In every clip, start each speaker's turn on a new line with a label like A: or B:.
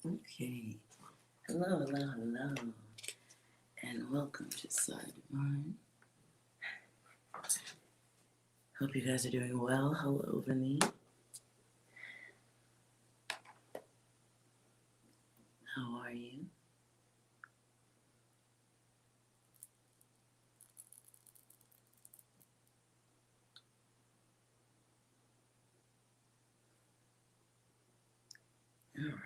A: Okay. Hello, hello, hello. And welcome to Psi Divine. Hope you guys are doing well. Hello, Vinny. How are you? All right.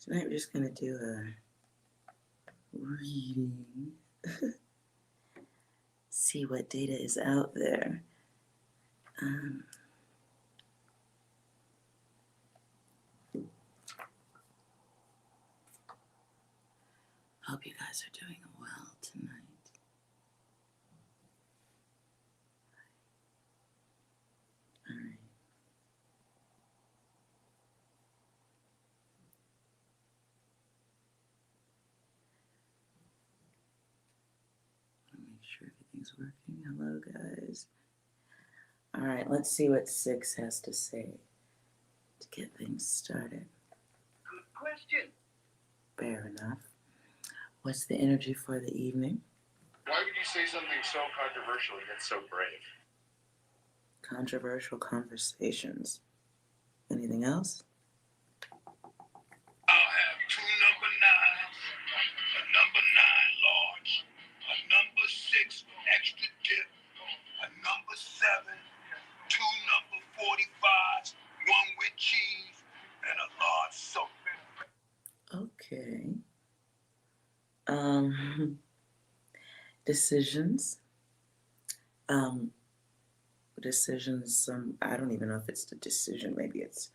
A: Tonight we're just going to do a reading. See what data is out there. Hope you guys are doing well tonight. All right. Make sure everything's working. Hello, guys. All right, let's see what 6 has to say to get things started.
B: Good question.
A: Fair enough. What's the energy for the evening?
B: Why would you say something so controversial yet so brave?
A: Controversial conversations. Anything else?
B: I'll have 2 number 9s, a number 9 large, a number 6 extra dip, a number 7, 2 number 45s, 1 with cheese, and a large soda.
A: Okay. Decisions. Decisions. I don't even know if it's the decision. Maybe it's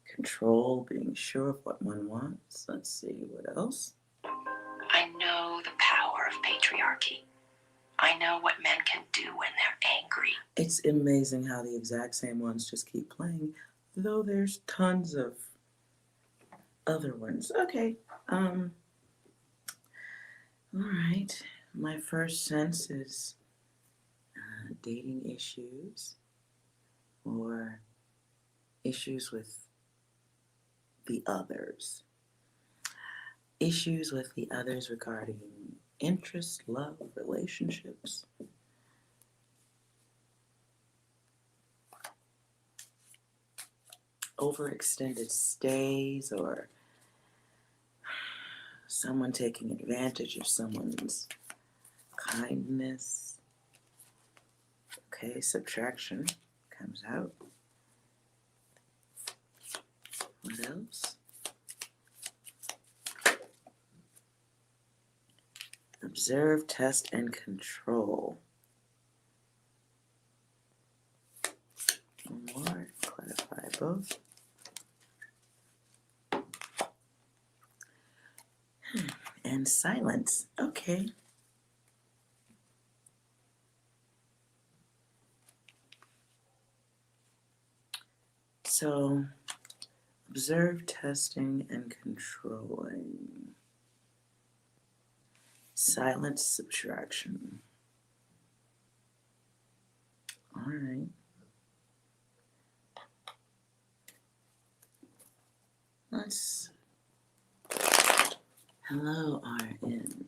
A: control, being sure of what one wants. Let's see, what else?
C: I know the power of patriarchy. I know what men can do when they're angry.
A: It's amazing how the exact same ones just keep playing, though there's tons of other ones. Okay. All right. My first sense is dating issues or issues with the others. Issues with the others regarding interest, love, relationships. Overextended stays or someone taking advantage of someone's kindness. Okay, subtraction comes out. What else? Observe, test, and control. One more, clarify both. And silence. Okay. So, observe, testing, and controlling. Silence, subtraction. All right. Let's. Hello, RN.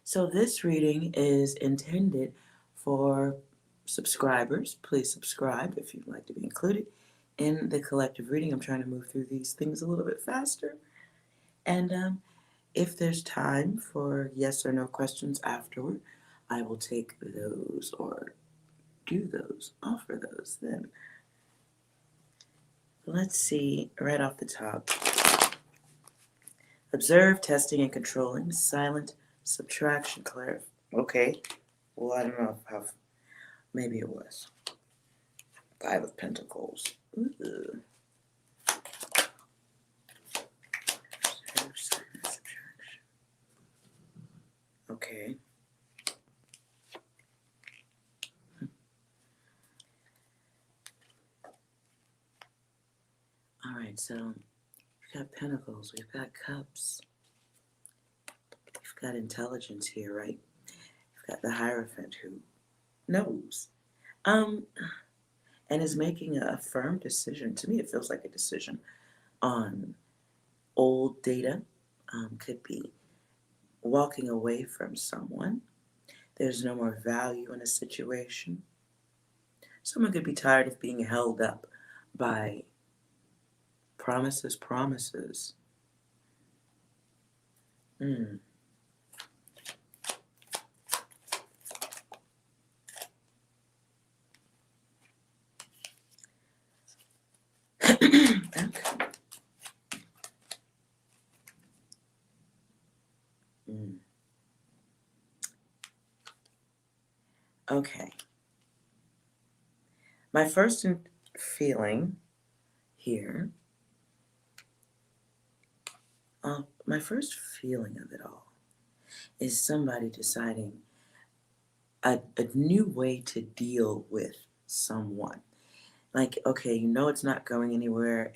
A: So this reading is intended for subscribers. Please subscribe if you'd like to be included in the collective reading. I'm trying to move through these things a little bit faster. And if there's time for yes or no questions afterward, I will take those or do those, offer those then. Let's see right off the top. Observe, testing, and controlling. Silent, subtraction, clarify. Okay. Well, I don't know how. Maybe it was 5 of Pentacles. Ooh. Observe, silent, subtraction. Okay. So we've got pentacles, we've got cups, we've got intelligence here, right? We've got the Hierophant who knows. And is making a firm decision. To me, it feels like a decision on old data. Could be walking away from someone. There's no more value in a situation. Someone could be tired of being held up by promises. Mm. Okay. Mm. Okay. My first feeling here, my first feeling of it all is somebody deciding a new way to deal with someone. Like, okay, you know it's not going anywhere.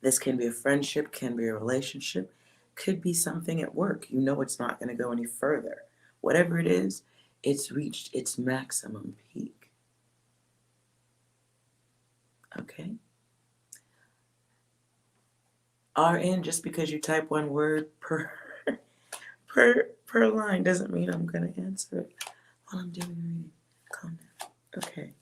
A: This can be a friendship, can be a relationship, could be something at work. You know it's not going to go any further. Whatever it is, it's reached its maximum peak. Okay? RN, just because you type one word per per line doesn't mean I'm going to answer it while I'm doing the reading. Calm down. Okay.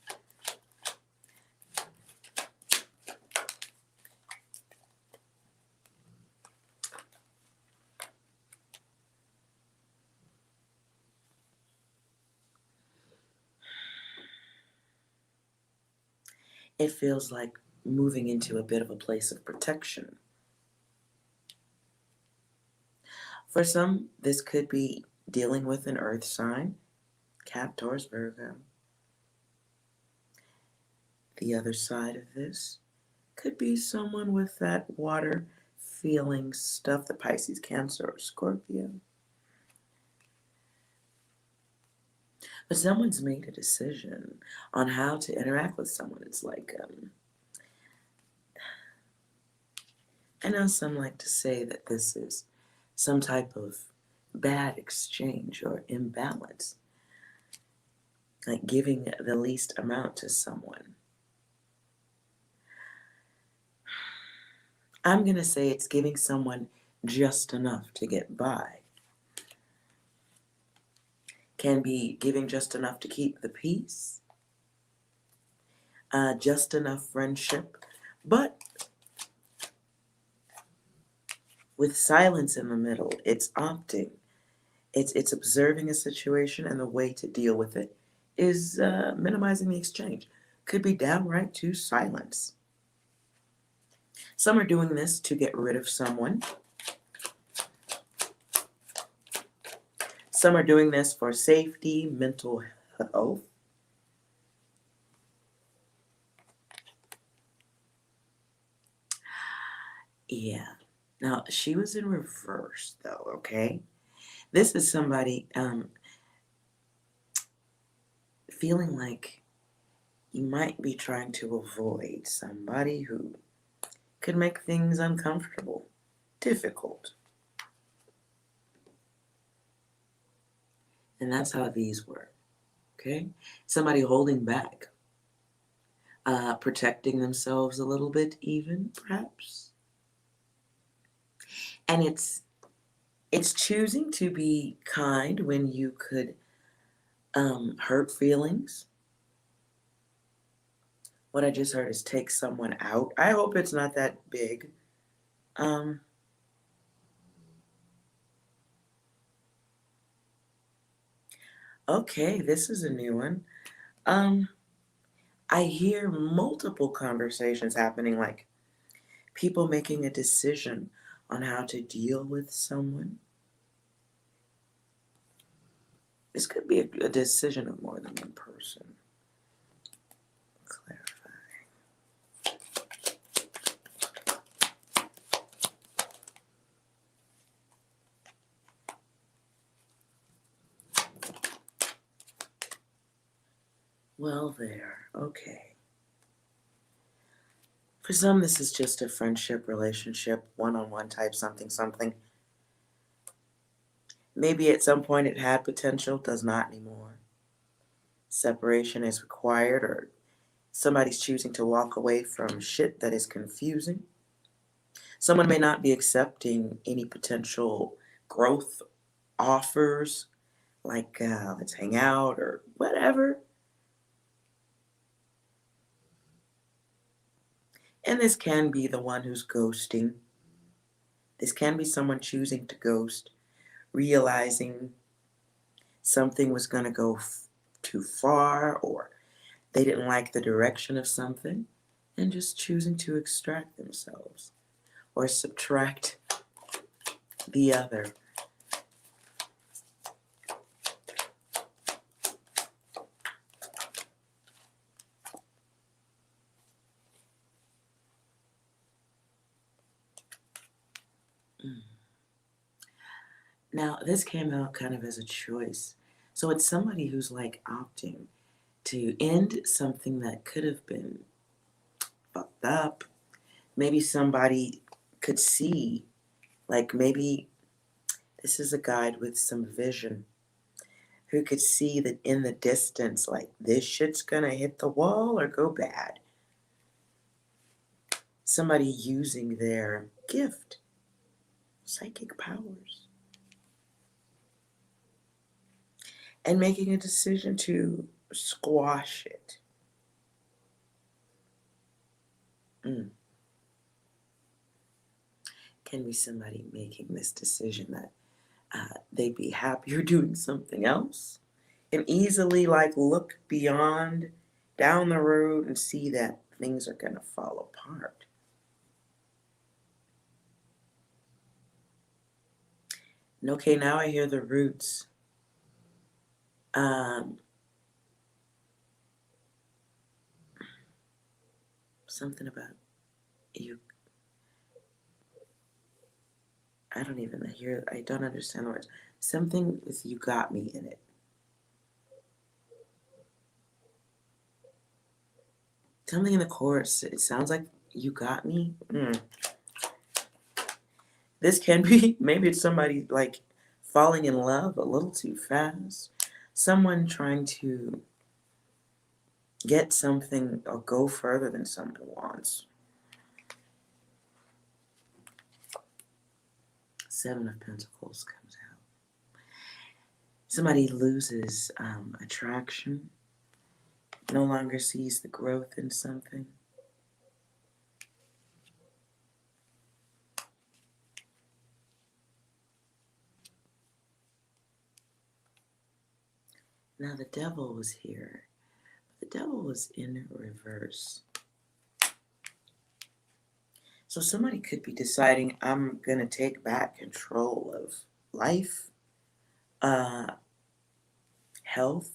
A: It feels like moving into a bit of a place of protection. For some, this could be dealing with an earth sign, Cap, Taurus, Virgo. The other side of this could be someone with that water feeling stuff, the Pisces, Cancer, or Scorpio. But someone's made a decision on how to interact with someone. It's like, I know some like to say that this is some type of bad exchange or imbalance, like giving the least amount to someone. I'm going to say it's giving someone just enough to get by. Can be giving just enough to keep the peace, just enough friendship, but with silence in the middle. It's opting. It's observing a situation, and the way to deal with it is minimizing the exchange. Could be downright to silence. Some are doing this to get rid of someone. Some are doing this for safety, mental health. Yeah. Now, she was in reverse, though, okay? This is somebody feeling like you might be trying to avoid somebody who could make things uncomfortable, difficult. And that's how these work, okay? Somebody holding back, protecting themselves a little bit even, perhaps. And it's choosing to be kind when you could hurt feelings. What I just heard is take someone out. I hope it's not that big. Okay, this is a new one. I hear multiple conversations happening, like people making a decision on how to deal with someone. This could be a decision of more than one person. Clarify. Well, there. Okay. For some, this is just a friendship, relationship, one-on-one type something. Maybe at some point it had potential, does not anymore. Separation is required, or somebody's choosing to walk away from shit that is confusing. Someone may not be accepting any potential growth offers, like let's hang out or whatever. And this can be the one who's ghosting. This can be someone choosing to ghost, realizing something was going to go too far, or they didn't like the direction of something, and just choosing to extract themselves or subtract the other. Now, this came out kind of as a choice. So it's somebody who's like opting to end something that could have been fucked up. Maybe somebody could see, like maybe this is a guide with some vision who could see that in the distance, like this shit's gonna hit the wall or go bad. Somebody using their gift, psychic powers, and making a decision to squash it. Can be somebody making this decision that they'd be happier doing something else and easily like look beyond down the road and see that things are going to fall apart. And okay, now I hear the roots. Something about you. I don't even hear, I don't understand the words. Something with you got me in it. Something in the chorus, it sounds like you got me. This can be, maybe it's somebody like falling in love a little too fast. Someone trying to get something or go further than someone wants. Seven of Pentacles comes out. Somebody loses attraction, no longer sees the growth in something. Now the devil was here. The devil was in reverse. So somebody could be deciding, I'm going to take back control of life, health,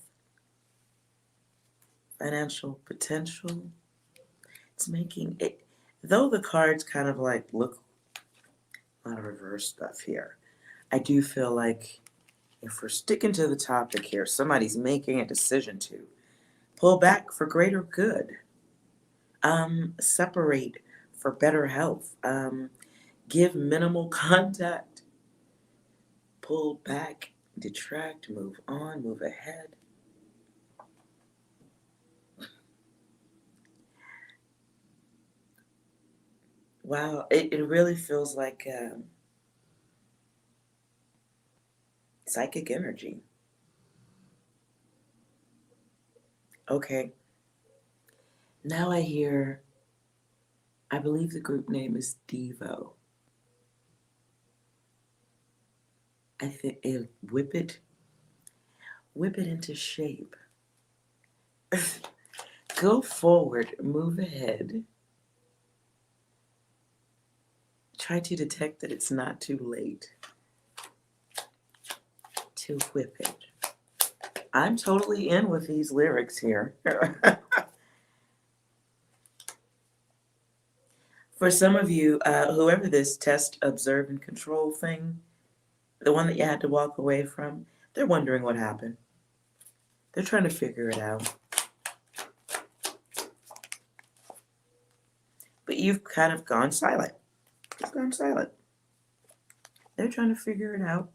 A: financial potential. It's making it, though the cards kind of like look a lot of reverse stuff here, I do feel like if we're sticking to the topic here, somebody's making a decision to pull back for greater good, separate for better health, give minimal contact, pull back, detract, move on, move ahead. Wow, it really feels like psychic energy. Okay, now I hear, I believe the group name is Devo. I think whip it into shape. Go forward, move ahead. Try to detect that it's not too late to whip it. I'm totally in with these lyrics here. For some of you, whoever this test, observe, and control thing, the one that you had to walk away from, they're wondering what happened. They're trying to figure it out. But you've kind of gone silent. You've gone silent. They're trying to figure it out,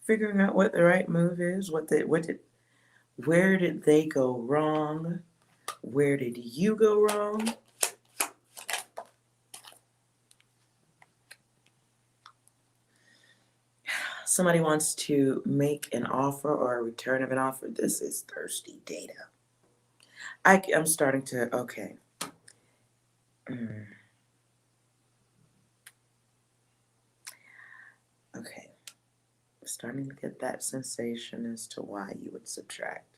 A: figuring out what the right move is, where did they go wrong? Where did you go wrong? Somebody wants to make an offer or a return of an offer. This is thirsty data. I'm starting to, okay. Okay. I'm starting to get that sensation as to why you would subtract.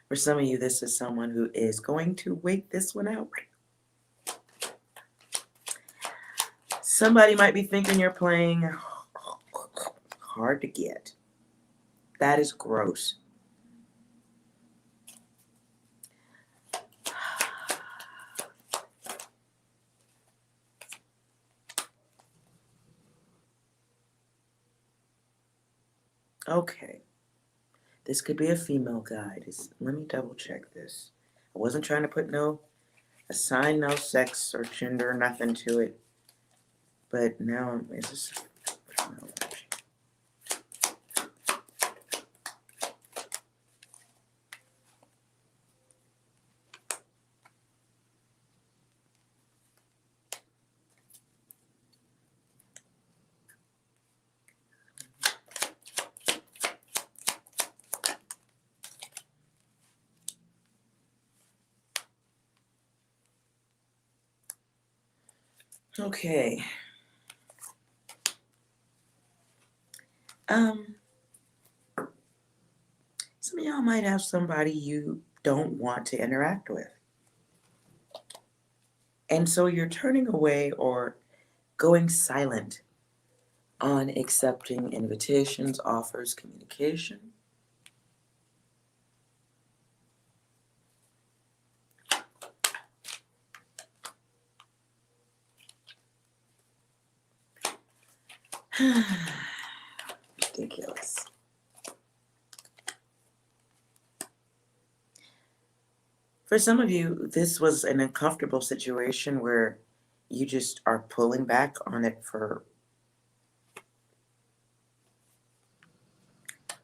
A: For some of you, this is someone who is going to wait this one out. Somebody might be thinking you're playing hard to get. That is gross. Okay. This could be a female guide. Let me double check this. I wasn't trying to put assign no sex or gender or nothing to it. But now, is this female? Okay. Some of y'all might have somebody you don't want to interact with. And so you're turning away or going silent on accepting invitations, offers, communication. Ridiculous. For some of you, this was an uncomfortable situation where you just are pulling back on it for...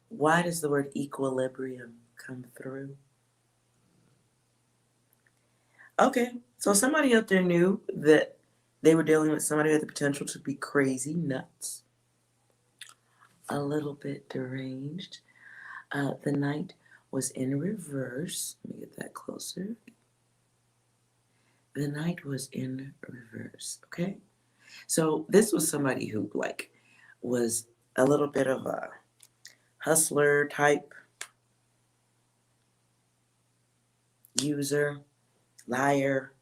A: Why does the word equilibrium come through? Okay, so somebody out there knew that they were dealing with somebody with the potential to be crazy, nuts, a little bit deranged. The Knight was in reverse. Let me get that closer. The Knight was in reverse, okay? So this was somebody who, like, was a little bit of a hustler type, user, liar.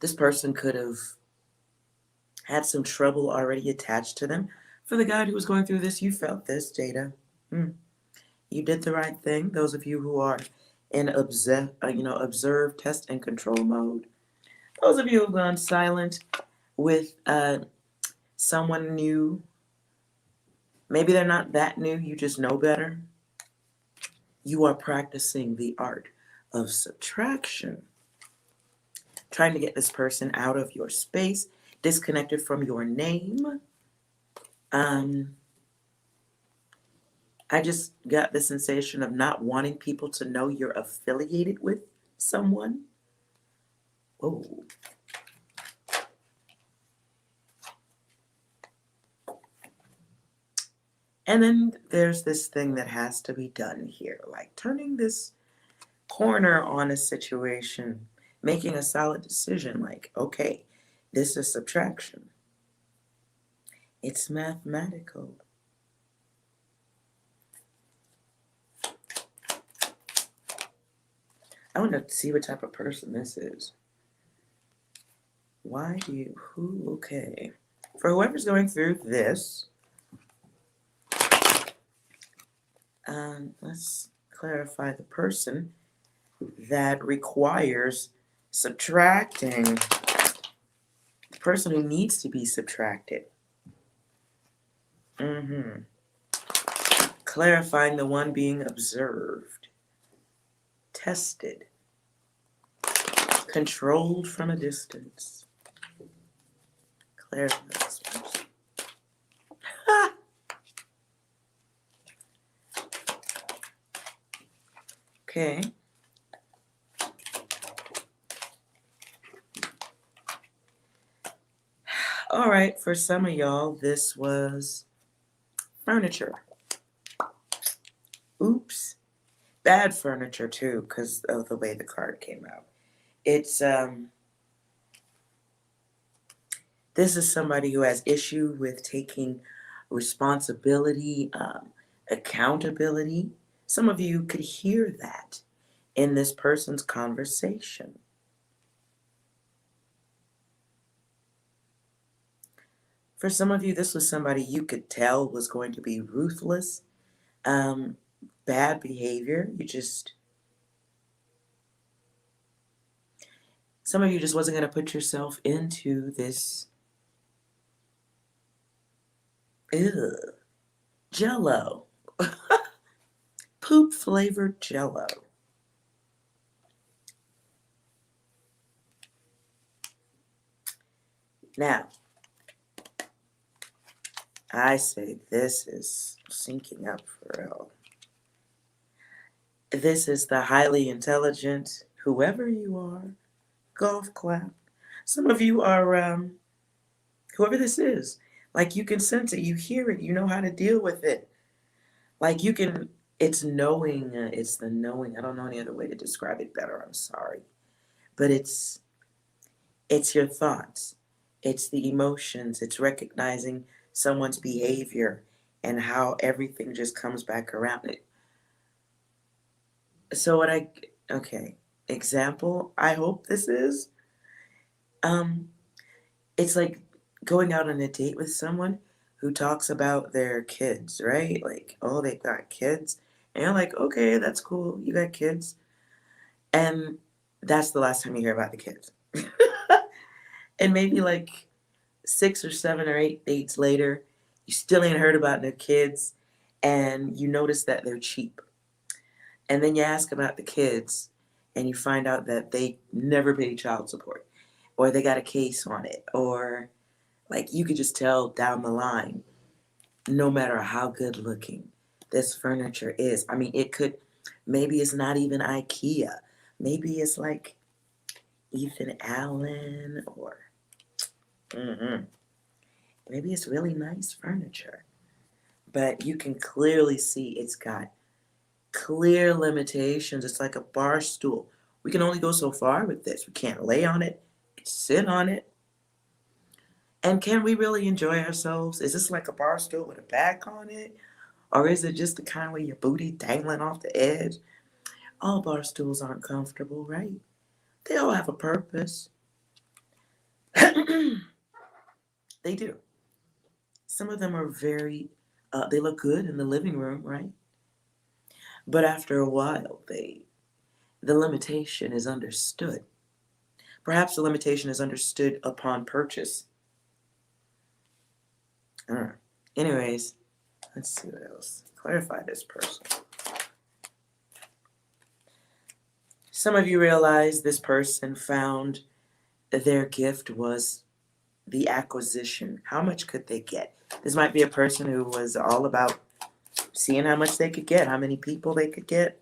A: This person could have had some trouble already attached to them. For the guy who was going through this, you felt this, Jada. You did the right thing. Those of you who are in observe, test, and control mode. Those of you who have gone silent with someone new. Maybe they're not that new, you just know better. You are practicing the art of subtraction. Trying to get this person out of your space, disconnected from your name. I just got the sensation of not wanting people to know you're affiliated with someone. Oh. And then there's this thing that has to be done here, like turning this corner on a situation, making a solid decision like, okay, this is subtraction. It's mathematical. I want to see what type of person this is. Okay. For whoever's going through this, let's clarify the person that requires subtracting, the person who needs to be subtracted. Clarifying the one being observed, tested, controlled from a distance. Clarify this person. Okay. All right, for some of y'all, this was furniture. Oops. Bad furniture too, because of the way the card came out. It's this is somebody who has issue with taking responsibility, accountability. Some of you could hear that in this person's conversation. For some of you, this was somebody you could tell was going to be ruthless, bad behavior. Some of you just wasn't going to put yourself into this Jello. Poop flavored Jello. Now, I say this is syncing up for real. This is the highly intelligent, whoever you are, golf clap. Some of you are, whoever this is, like you can sense it, you hear it, you know how to deal with it. Like you can, it's knowing, it's the knowing. I don't know any other way to describe it better, I'm sorry. But it's your thoughts, it's the emotions, it's recognizing someone's behavior and how everything just comes back around it. So okay, example, I hope this is, it's like going out on a date with someone who talks about their kids, right? Like, oh, they've got kids. And you're like, okay, that's cool, you got kids. And that's the last time you hear about the kids. And maybe like 6 or 7 or 8 dates later, you still ain't heard about their kids, and you notice that they're cheap. And then you ask about the kids, and you find out that they never paid child support, or they got a case on it, or like you could just tell down the line, no matter how good looking this furniture is. I mean, maybe it's not even IKEA. Maybe it's like Ethan Allen, or maybe it's really nice furniture. But you can clearly see it's got clear limitations. It's like a bar stool. We can only go so far with this. We can't lay on it, sit on it. And can we really enjoy ourselves? Is this like a bar stool with a back on it? Or is it just the kind where your booty dangling off the edge? All bar stools aren't comfortable, right? They all have a purpose. They do. Some of them are very, they look good in the living room, right? But after a while, the limitation is understood. Perhaps the limitation is understood upon purchase. Anyways, let's see what else. Clarify this person. Some of you realize this person found that their gift was the acquisition. How much could they get? This might be a person who was all about seeing how much they could get, how many people they could get,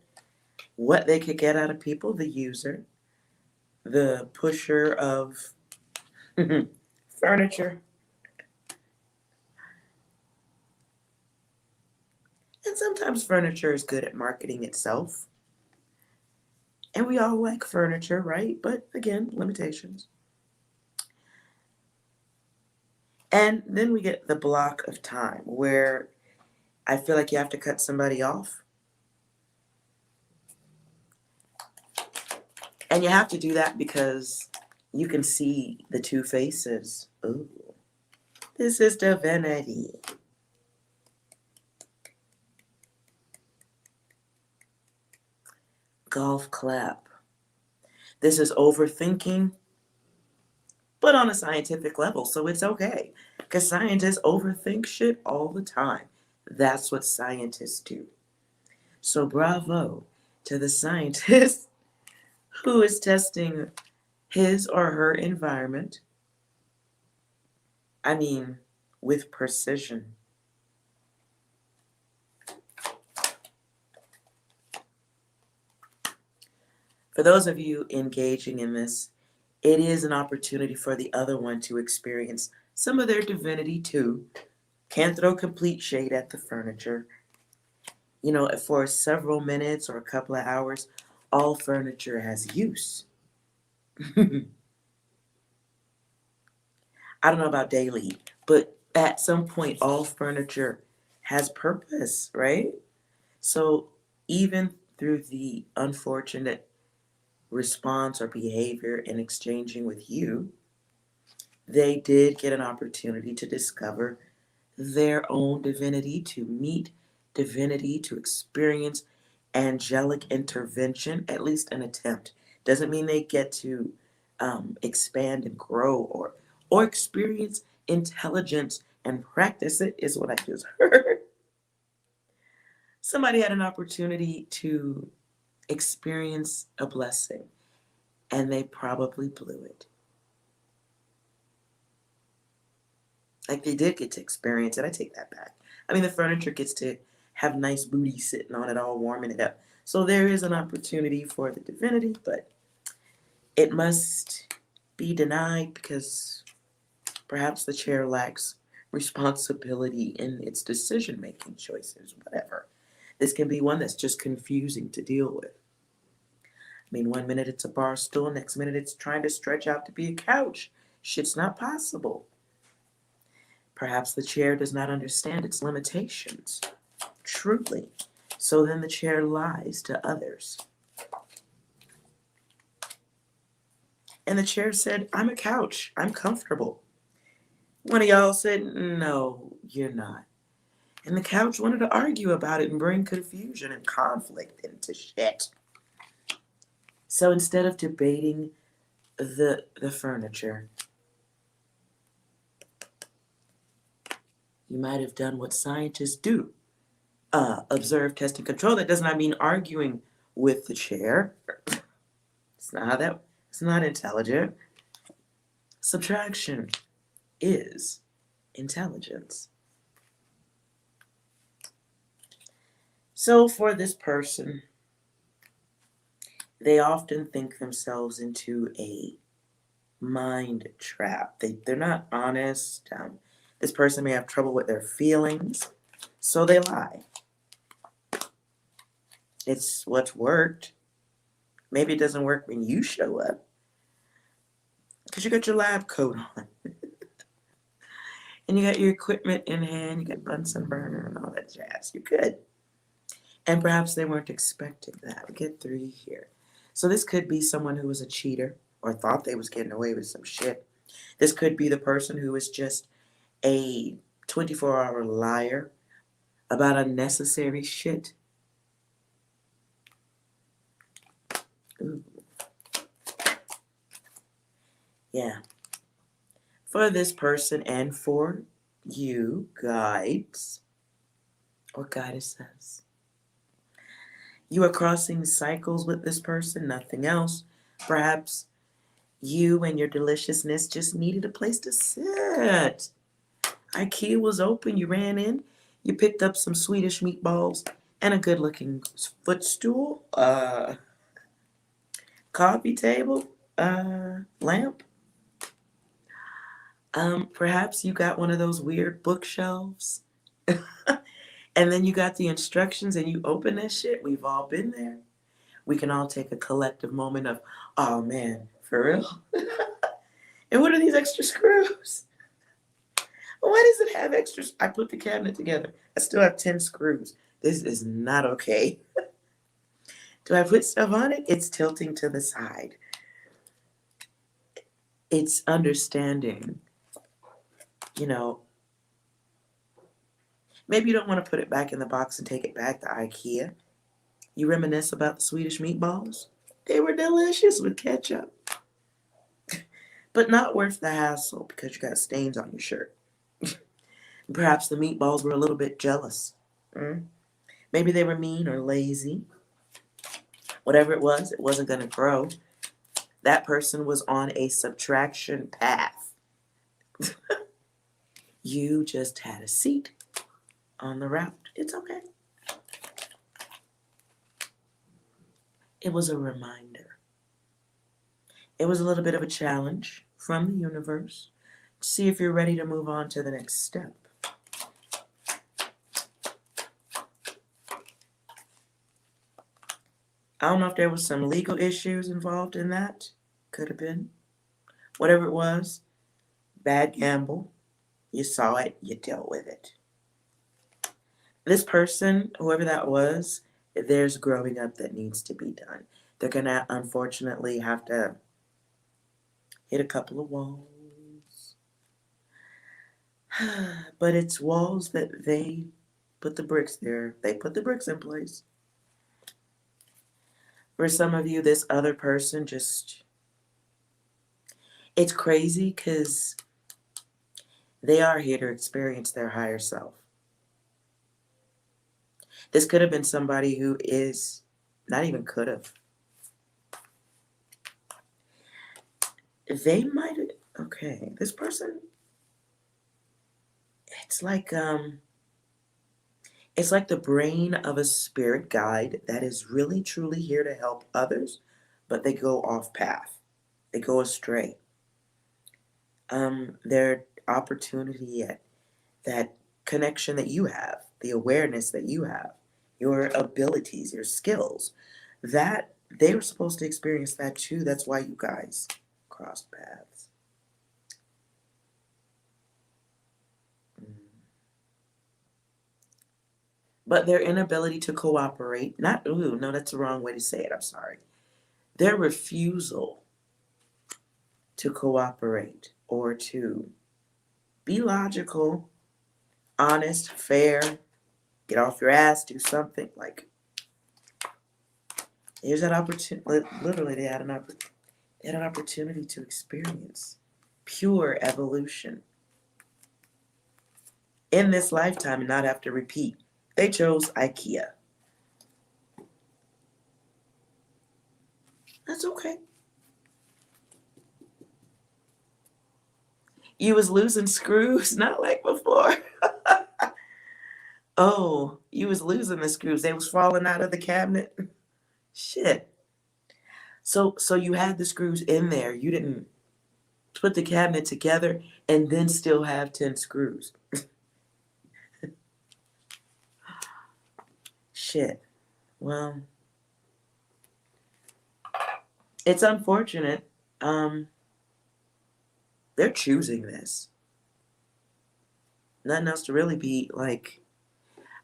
A: what they could get out of people, the user, the pusher of furniture. And sometimes furniture is good at marketing itself. And we all like furniture, right? But again, limitations. And then we get the block of time where I feel like you have to cut somebody off. And you have to do that because you can see the two faces. Ooh, this is divinity. Golf clap. This is overthinking, but on a scientific level, so it's okay. Because scientists overthink shit all the time. That's what scientists do. So bravo to the scientists who is testing his or her environment, I mean, with precision. For those of you engaging in this, it is an opportunity for the other one to experience some of their divinity too. Can't throw complete shade at the furniture. You know, for several minutes or a couple of hours, all furniture has use. I don't know about daily, but at some point, all furniture has purpose, right? So even through the unfortunate response or behavior in exchanging with you, they did get an opportunity to discover their own divinity, to meet divinity, to experience angelic intervention, at least an attempt. Doesn't mean they get to expand and grow or experience intelligence and practice it, is what I just heard. Somebody had an opportunity to experience a blessing, and they probably blew it. Like, they did get to experience it. I take that back. I mean, the furniture gets to have nice booty sitting on it, all warming it up. So there is an opportunity for the divinity, but it must be denied because perhaps the chair lacks responsibility in its decision-making choices, whatever. This can be one that's just confusing to deal with. I mean, one minute it's a bar stool, next minute it's trying to stretch out to be a couch. Shit's not possible. Perhaps the chair does not understand its limitations, truly. So then the chair lies to others. And the chair said, I'm a couch. I'm comfortable. One of y'all said, no, you're not. And the couch wanted to argue about it and bring confusion and conflict into shit. So instead of debating the furniture, you might have done what scientists do. Observe, test, and control. That does not mean arguing with the chair. It's not intelligent. Subtraction is intelligence. So for this person, they often think themselves into a mind trap. They're not honest. This person may have trouble with their feelings, so they lie. It's what's worked. Maybe it doesn't work when you show up because you got your lab coat on and you got your equipment in hand, you got Bunsen burner and all that jazz. You're good. And perhaps they weren't expecting that. We get 3 here. So this could be someone who was a cheater or thought they was getting away with some shit. This could be the person who is just a 24-hour liar about unnecessary shit. Ooh. Yeah. For this person and for you, guides or goddesses, you are crossing cycles with this person, nothing else. Perhaps you and your deliciousness just needed a place to sit. IKEA was open, you ran in, you picked up some Swedish meatballs and a good-looking footstool, coffee table, lamp. Perhaps you got one of those weird bookshelves. And then you got the instructions and you open that shit. We've all been there. We can all take a collective moment of, oh man, for real? And what are these extra screws? Why does it have extras? I put the cabinet together. I still have 10 screws. This is not okay. Do I put stuff on it? It's tilting to the side. It's understanding, maybe you don't want to put it back in the box and take it back to IKEA. You reminisce about the Swedish meatballs. They were delicious with ketchup. But not worth the hassle because you got stains on your shirt. Perhaps the meatballs were a little bit jealous. Maybe they were mean or lazy. Whatever it wasn't going to grow. That person was on a subtraction path. You just had a seat on the route. It's okay. It was a reminder. It was a little bit of a challenge from the universe. See if you're ready to move on to the next step. I don't know if there was some legal issues involved in that. Could have been. Whatever it was, bad gamble. You saw it, you dealt with it. This person, whoever that was, there's growing up that needs to be done. They're going to unfortunately have to hit a couple of walls. But it's walls that they put the bricks there. They put the bricks in place. For some of you, this other person just, it's crazy because they are here to experience their higher self. This could have been somebody who is, not even could have. They might have, okay, this person, it's like the brain of a spirit guide that is really truly here to help others, but they go off path. They go astray. Their opportunity at that connection that you have, the awareness that you have, your abilities, your skills, that they were supposed to experience that too. That's why you guys crossed paths. But their inability to cooperate, not, ooh, no, that's the wrong way to say it, I'm sorry. Their refusal to cooperate or to be logical, honest, fair, get off your ass, do something, like, here's that opportunity, literally they had an opportunity to experience pure evolution in this lifetime and not have to repeat. They chose IKEA. That's okay. You was losing screws, not like before. Oh, you was losing the screws. They was falling out of the cabinet. Shit. So you had the screws in there. You didn't put the cabinet together and then still have 10 screws. Shit. Well, it's unfortunate. They're choosing this. Nothing else to really be like,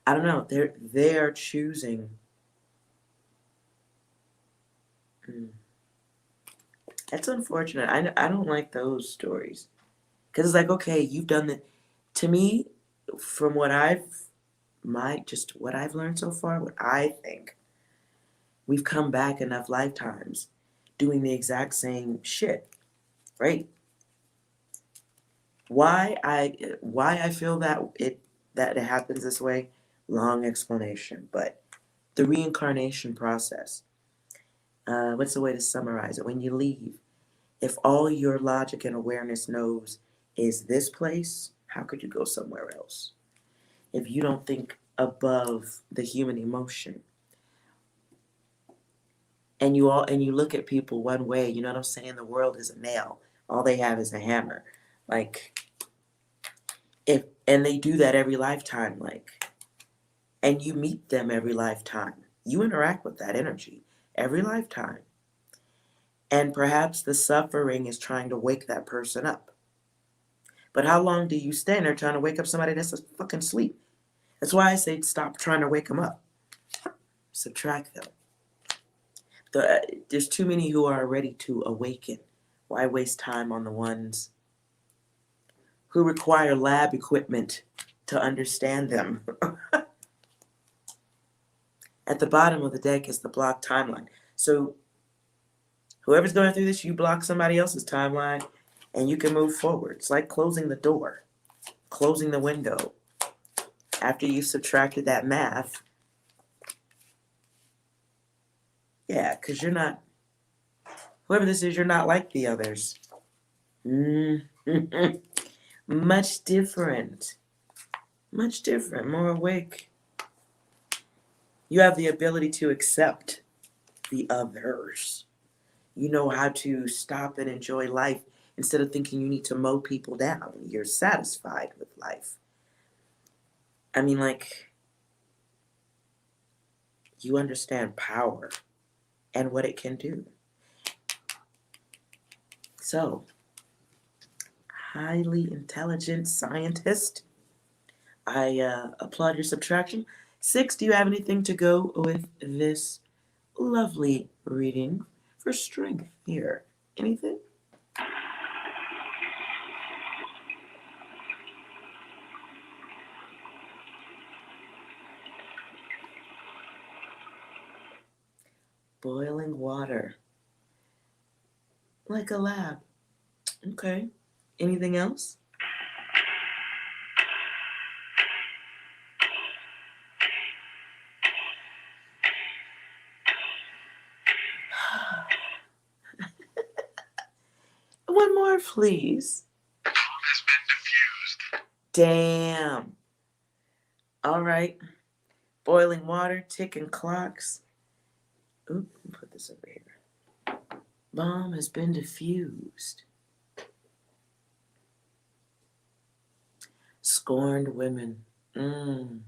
A: I don't know. They're choosing. That's unfortunate. I don't like those stories. Because it's like, okay, you've done the, to me, from what what I've learned so far, what I think, we've come back enough lifetimes doing the exact same shit, right? Why I feel that it happens this way, long explanation, but the reincarnation process. What's the way to summarize it? When you leave, if all your logic and awareness knows is this place, how could you go somewhere else? If you don't think above the human emotion, and you look at people one way, you know what I'm saying? The world is a nail. All they have is a hammer. Like, and they do that every lifetime, like, and you meet them every lifetime. You interact with that energy every lifetime. And perhaps the suffering is trying to wake that person up. But how long do you stand there trying to wake up somebody that's fucking asleep? That's why I say stop trying to wake them up. Subtract them. There's too many who are ready to awaken. Why waste time on the ones who require lab equipment to understand them? At the bottom of the deck is the block timeline. So whoever's going through this, you block somebody else's timeline and you can move forward. It's like closing the door, closing the window. After you subtracted that math, yeah, because you're not, Whoever this is, you're not like the others. Much different. Much different. More awake. You have the ability to accept the others. You know how to stop and enjoy life instead of thinking you need to mow people down. You're satisfied with life. I mean, like, you understand power and what it can do. So, highly intelligent scientist, I applaud your subtraction. 6, do you have anything to go with this lovely reading for strength here? Anything? Boiling water. Like a lab. Okay. Anything else? One more, please.
B: The bomb has been defused.
A: Damn. All right. Boiling water, ticking clocks. Oop, put this over here. Bomb has been diffused. Scorned women. Hello,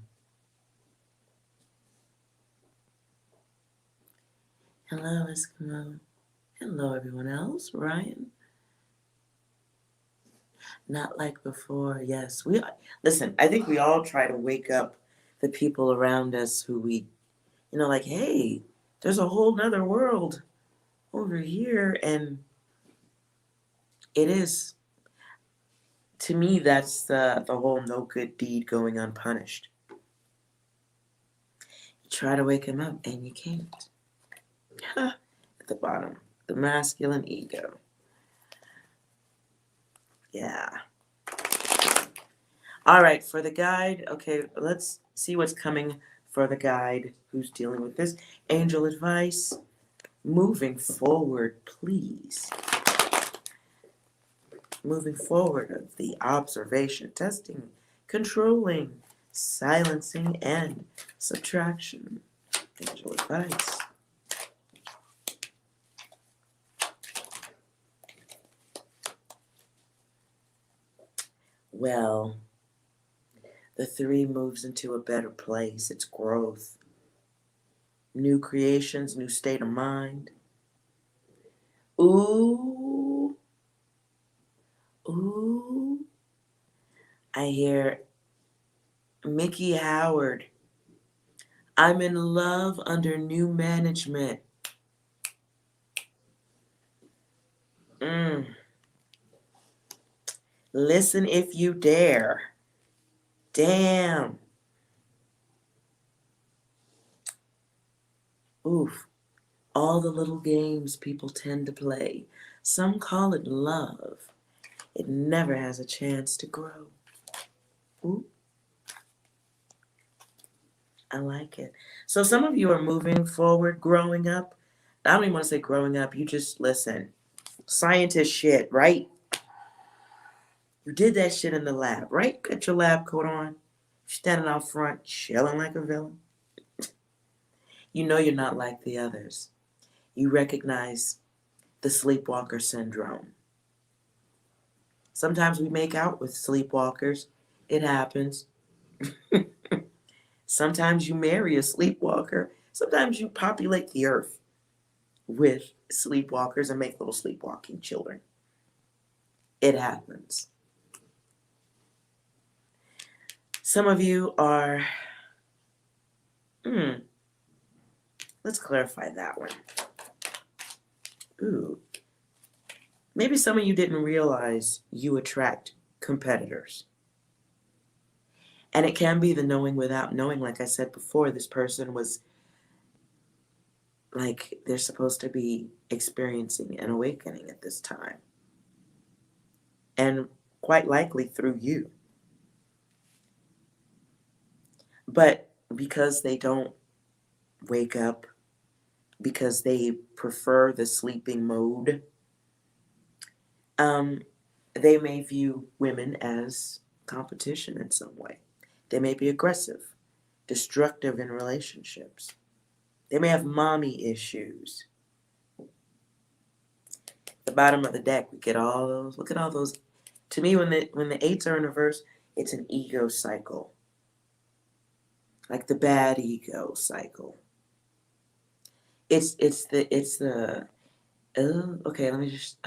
A: Eskimo. Hello, everyone else. Ryan. Not like before. Yes, listen. I think we all try to wake up the people around us who we, like, hey, there's a whole nother world over here, and it is. To me, that's the whole no good deed going unpunished. You try to wake him up, and you can't. At the bottom, the masculine ego. Yeah. All right, for the guide, okay, let's see what's coming for the guide who's dealing with this. Angel advice, moving forward, please. Moving forward of the observation, testing, controlling, silencing, and subtraction. Angel advice. Well, the 3 moves into a better place. It's growth. New creations, new state of mind. Ooh. Ooh. I hear Mickey Howard. I'm in love under new management. Listen if you dare. Damn. Oof. All the little games people tend to play. Some call it love. It never has a chance to grow. Ooh. I like it. So some of you are moving forward, growing up. I don't even want to say growing up. You just listen. Scientist shit, right? You did that shit in the lab, right? Got your lab coat on. Standing out front, chilling like a villain. You know you're not like the others. You recognize the sleepwalker syndrome. Sometimes we make out with sleepwalkers. It happens. Sometimes you marry a sleepwalker. Sometimes you populate the earth with sleepwalkers and make little sleepwalking children. It happens. Some of you are, let's clarify that one. Ooh. Maybe some of you didn't realize you attract competitors. And it can be the knowing without knowing. Like I said before, this person was like they're supposed to be experiencing an awakening at this time. And quite likely through you. But because they don't wake up because they prefer the sleeping mode. They may view women as competition in some way. They may be aggressive, destructive in relationships. They may have mommy issues. The bottom of the deck, we get all those. Look at all those. To me, when the eights are in reverse, it's an ego cycle, like the bad ego cycle. It's the oh, okay. Let me just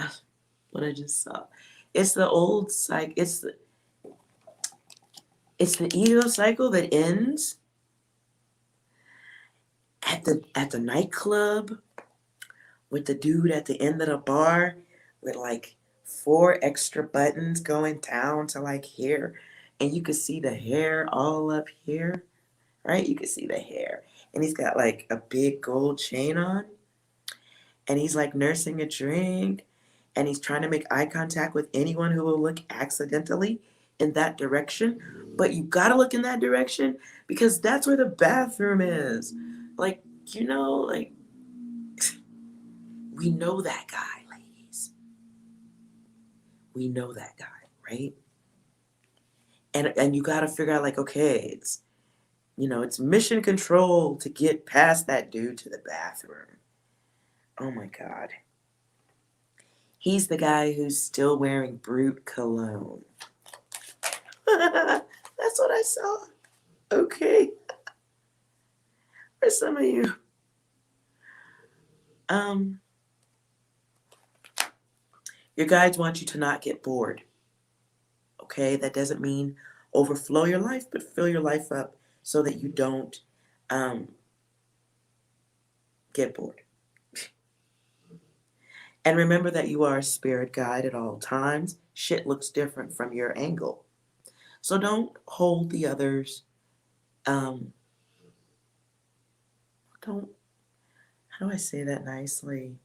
A: what I just saw. It's the old cycle. It's the ego cycle that ends at the nightclub with the dude at the end of the bar with like 4 extra buttons going down to like here, and you could see the hair all up here, right? You could see the hair, and he's got like a big gold chain on, and he's like nursing a drink, and he's trying to make eye contact with anyone who will look accidentally in that direction. But you gotta look in that direction because that's where the bathroom is. Like, like we know that guy, ladies. We know that guy, right? And you gotta figure out like, okay, it's mission control to get past that dude to the bathroom. Oh my God. He's the guy who's still wearing Brute cologne. That's what I saw. Okay. For some of you. Your guides want you to not get bored. Okay? That doesn't mean overflow your life, but fill your life up so that you don't get bored. And remember that you are a spirit guide at all times. Shit looks different from your angle. So don't hold the others. How do I say that nicely?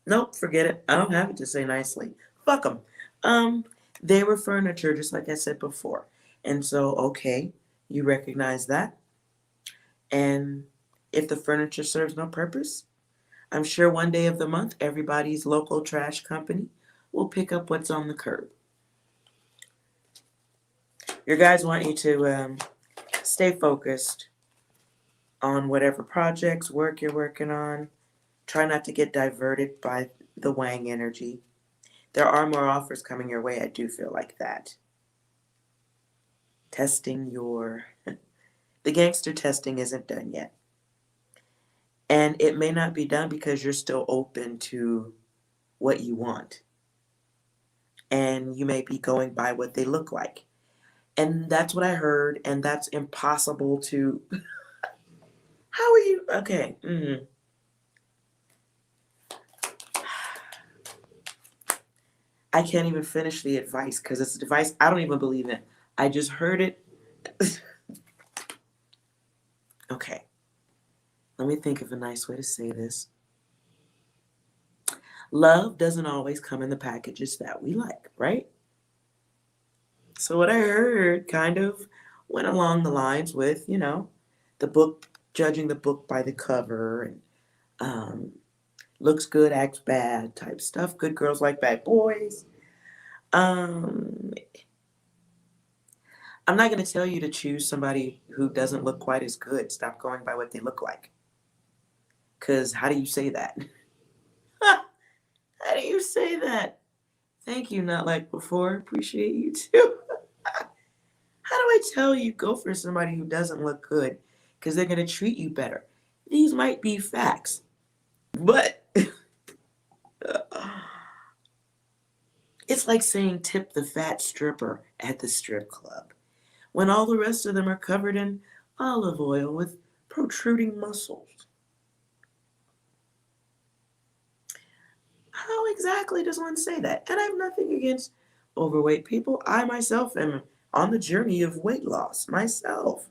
A: Nope, forget it. I don't have it to say nicely. Fuck them. They were furniture, just like I said before. And so, okay, you recognize that. And if the furniture serves no purpose, I'm sure one day of the month, everybody's local trash company will pick up what's on the curb. Your guys want you to stay focused on whatever projects, work you're working on. Try not to get diverted by the Wang energy. There are more offers coming your way. I do feel like that. Testing the gangster testing isn't done yet. And it may not be done because you're still open to what you want. And you may be going by what they look like. And that's what I heard, and that's impossible to... How are you? Okay. I can't even finish the advice because it's advice I don't even believe in. I just heard it. Okay. Let me think of a nice way to say this. Love doesn't always come in the packages that we like, right? So what I heard kind of went along the lines with, the book, judging the book by the cover, and looks good, acts bad type stuff. Good girls like bad boys. I'm not going to tell you to choose somebody who doesn't look quite as good. Stop going by what they look like. Because how do you say that? How do you say that? Thank you, not like before. Appreciate you too. How do I tell you go for somebody who doesn't look good? Because they're going to treat you better. These might be facts. But it's like saying tip the fat stripper at the strip club when all the rest of them are covered in olive oil with protruding muscles. How exactly does one say that? And I have nothing against overweight people. I myself am on the journey of weight loss myself.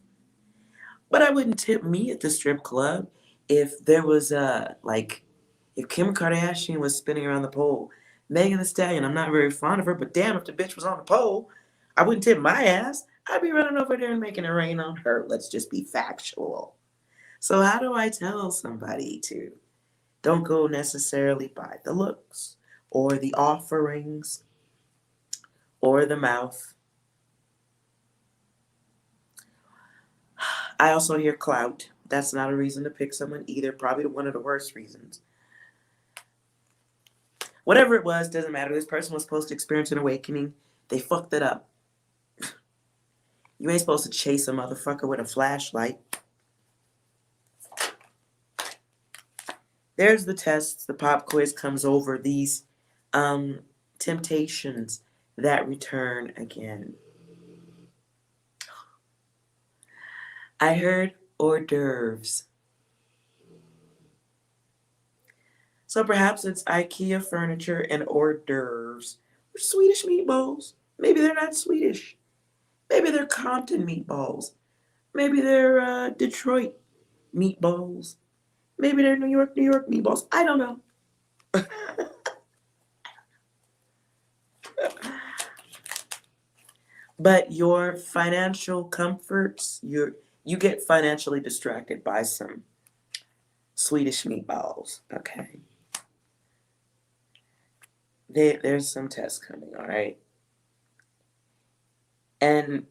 A: But I wouldn't tip me at the strip club if there was if Kim Kardashian was spinning around the pole. Megan Thee Stallion, I'm not very fond of her, but damn, if the bitch was on the pole, I wouldn't tip my ass. I'd be running over there and making it rain on her. Let's just be factual. So how do I tell somebody to don't go necessarily by the looks or the offerings or the mouth? I also hear clout. That's not a reason to pick someone either. Probably one of the worst reasons. Whatever it was, doesn't matter. This person was supposed to experience an awakening. They fucked it up. You ain't supposed to chase a motherfucker with a flashlight. There's the test. The pop quiz comes over these temptations that return again. I heard hors d'oeuvres. So perhaps it's IKEA furniture and hors d'oeuvres. Or Swedish meatballs. Maybe they're not Swedish. Maybe they're Compton meatballs. Maybe they're Detroit meatballs. Maybe they're New York meatballs. I don't know. But your financial comforts, you get financially distracted by some Swedish meatballs. Okay. There's some tests coming, all right? And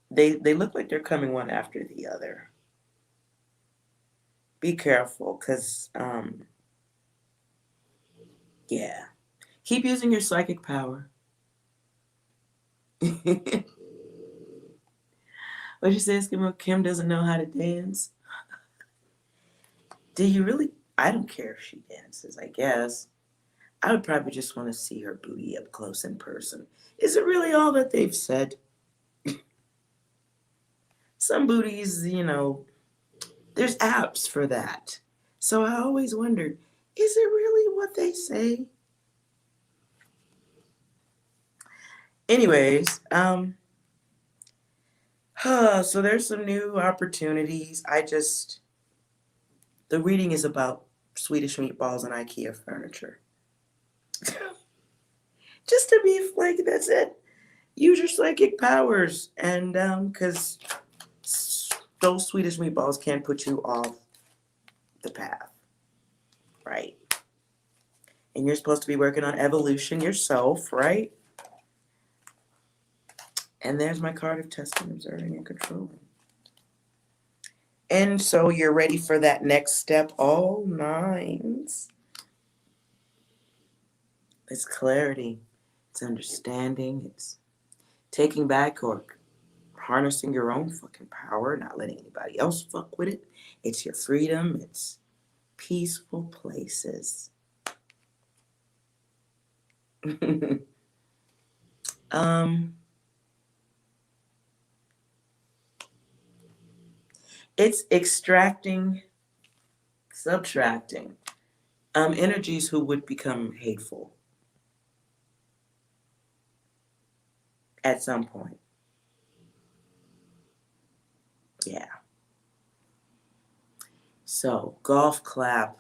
A: they look like they're coming one after the other. Be careful, because, yeah. Keep using your psychic power. What you say, Eskimo? Kim doesn't know how to dance? Do you really? I don't care if she dances, I guess. I would probably just want to see her booty up close in person. Is it really all that they've said? Some booties, there's apps for that. So I always wondered, is it really what they say? Anyways, so there's some new opportunities. The reading is about Swedish meatballs and IKEA furniture. Just to be like, that's it. Use your psychic powers, and because those Swedish meatballs can put you off the path, right? And you're supposed to be working on evolution yourself, right? And there's my card of testing, observing, and controlling. And so you're ready for that next step, all nines. It's clarity, it's understanding, it's taking back or harnessing your own fucking power, not letting anybody else fuck with it. It's your freedom, it's peaceful places. It's extracting, subtracting energies who would become hateful at some point. Yeah. So, golf clap.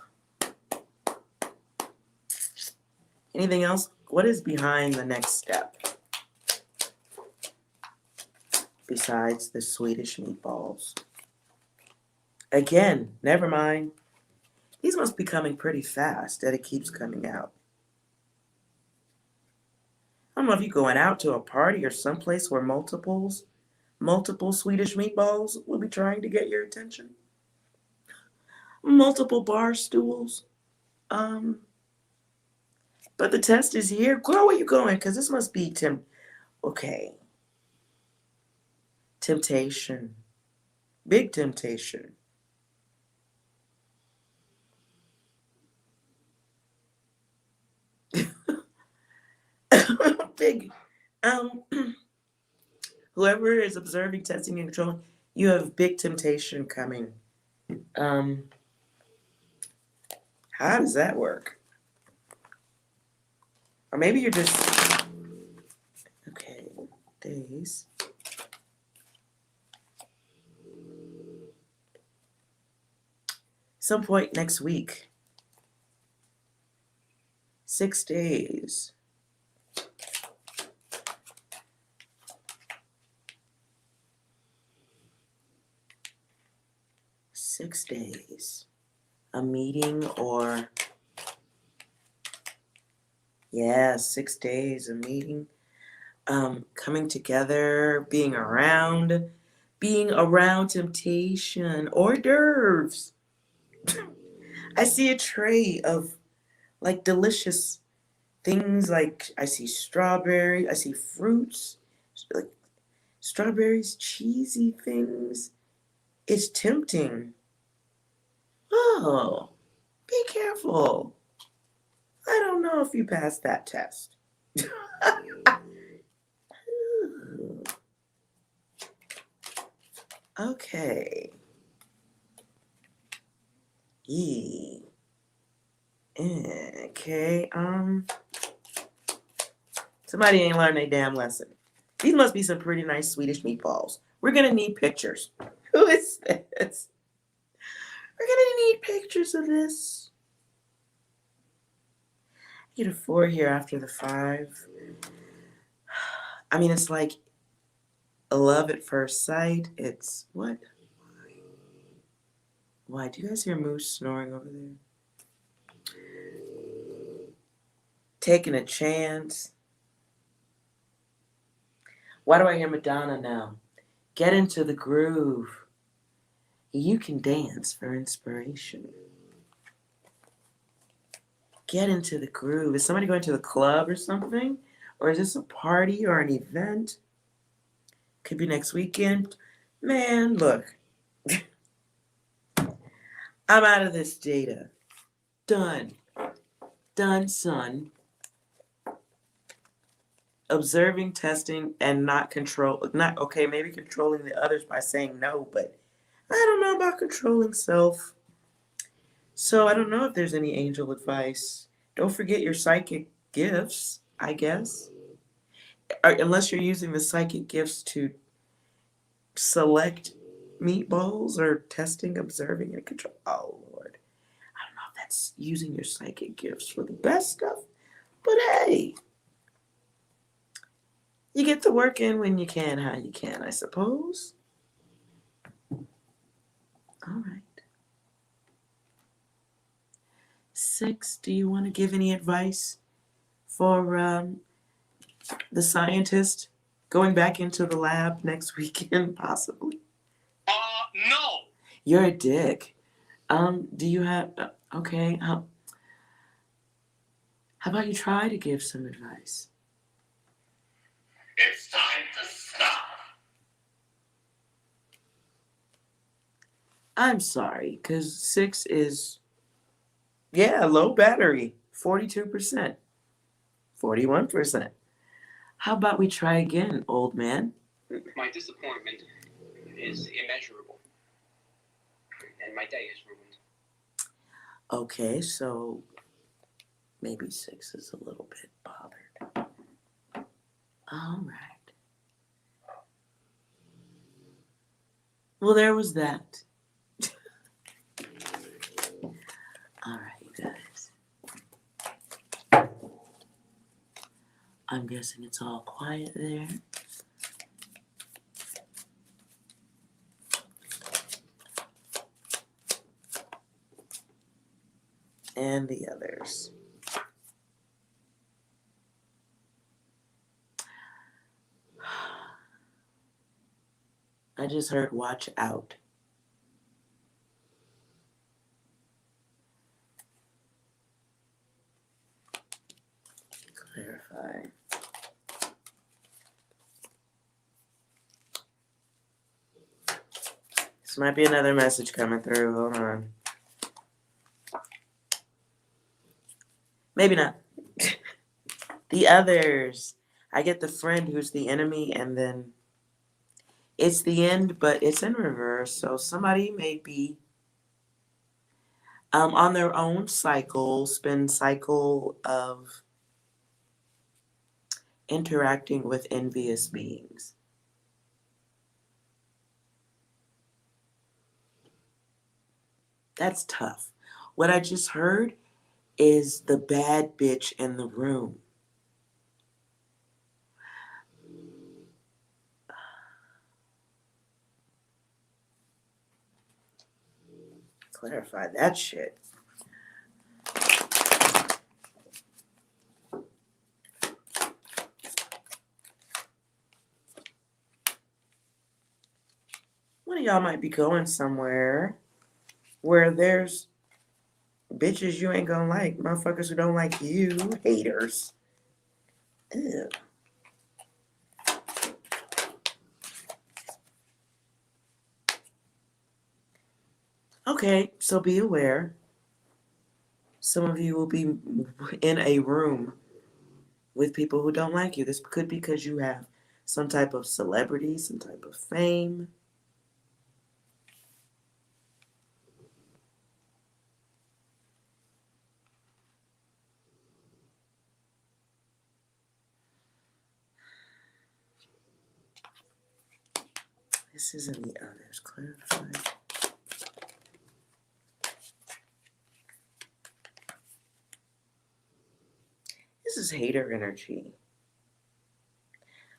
A: Anything else? What is behind the next step? Besides the Swedish meatballs. Again, never mind. These must be coming pretty fast that it keeps coming out. I don't know if you're going out to a party or someplace where multiple Swedish meatballs will be trying to get your attention. Multiple bar stools. But the test is here. Girl, where you going? Because this must be okay. Temptation. Big temptation. Big. Whoever is observing, testing, and controlling, you have big temptation coming. How does that work? Or maybe you're just, okay, days. Some point next week. 6 days. 6 6 days. A meeting or, yeah, 6 days, a meeting. Coming together, being around temptation, hors d'oeuvres. I see a tray of like delicious things, like I see strawberry, I see fruits, like strawberries, cheesy things. It's tempting. Oh, be careful. I don't know if you passed that test. Okay. Yee. Okay. Somebody ain't learned a damn lesson. These must be some pretty nice Swedish meatballs. We're gonna need pictures. Who is this? We're gonna need pictures of this. I get a 4 here after the 5. I mean, it's like a love at first sight. It's what? Why? Do you guys hear Moose snoring over there? Taking a chance. Why do I hear Madonna now? Get into the groove. You can dance for inspiration. Get into the groove. Is somebody going to the club or something? Or is this a party or an event? Could be next weekend. Man, look. I'm out of this data. Done. Done, son. Observing, testing, and not okay, maybe controlling the others by saying no, but I don't know about controlling self. So I don't know if there's any angel advice. Don't forget your psychic gifts, I guess. Unless you're using the psychic gifts to select meatballs or testing, observing, and control. Oh, Lord. I don't know if that's using your psychic gifts for the best stuff, but hey. You get the work in when you can, how you can, I suppose. All right. 6, do you want to give any advice for the scientist going back into the lab next weekend, possibly?
B: No.
A: You're a dick. Do you have, okay, how about you try to give some advice?
B: It's time to stop.
A: I'm sorry, because 6 is, yeah, low battery, 42%, 41%. How about we try again, old man?
D: My disappointment is immeasurable, and my day is ruined.
A: Okay, so maybe 6 is a little bit bothered. All right. Well, there was that. All right, you guys. I'm guessing it's all quiet there. And the others. I just heard watch out. Clarify. This might be another message coming through. Hold on. Maybe not. The others. I get the friend who's the enemy, and then it's the end, but it's in reverse. So somebody may be on their own spin cycle of interacting with envious beings. That's tough. What I just heard is the bad bitch in the room. clarify that shit. One of y'all might be going somewhere where there's bitches you ain't gonna like, motherfuckers who don't like you, haters. Ew. Okay, so be aware. Some of you will be in a room with people who don't like you. This could be because you have some type of celebrity, some type of fame. This isn't the others. Clarify. This is hater energy.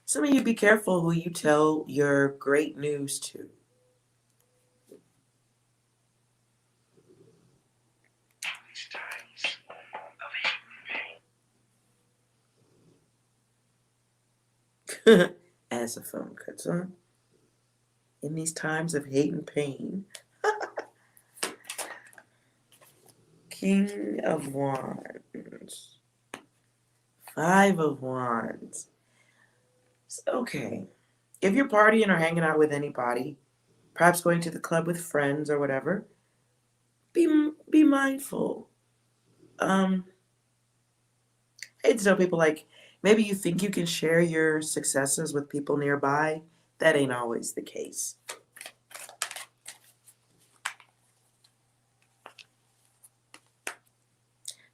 A: Some of you be careful who you tell your great news to.
B: These times of hate and pain.
A: As the phone cuts on. In these times of hate and pain. King of Wands. 5 of Wands. Okay. If you're partying or hanging out with anybody, perhaps going to the club with friends or whatever, be mindful. I hate to tell people, like, maybe you think you can share your successes with people nearby. That ain't always the case.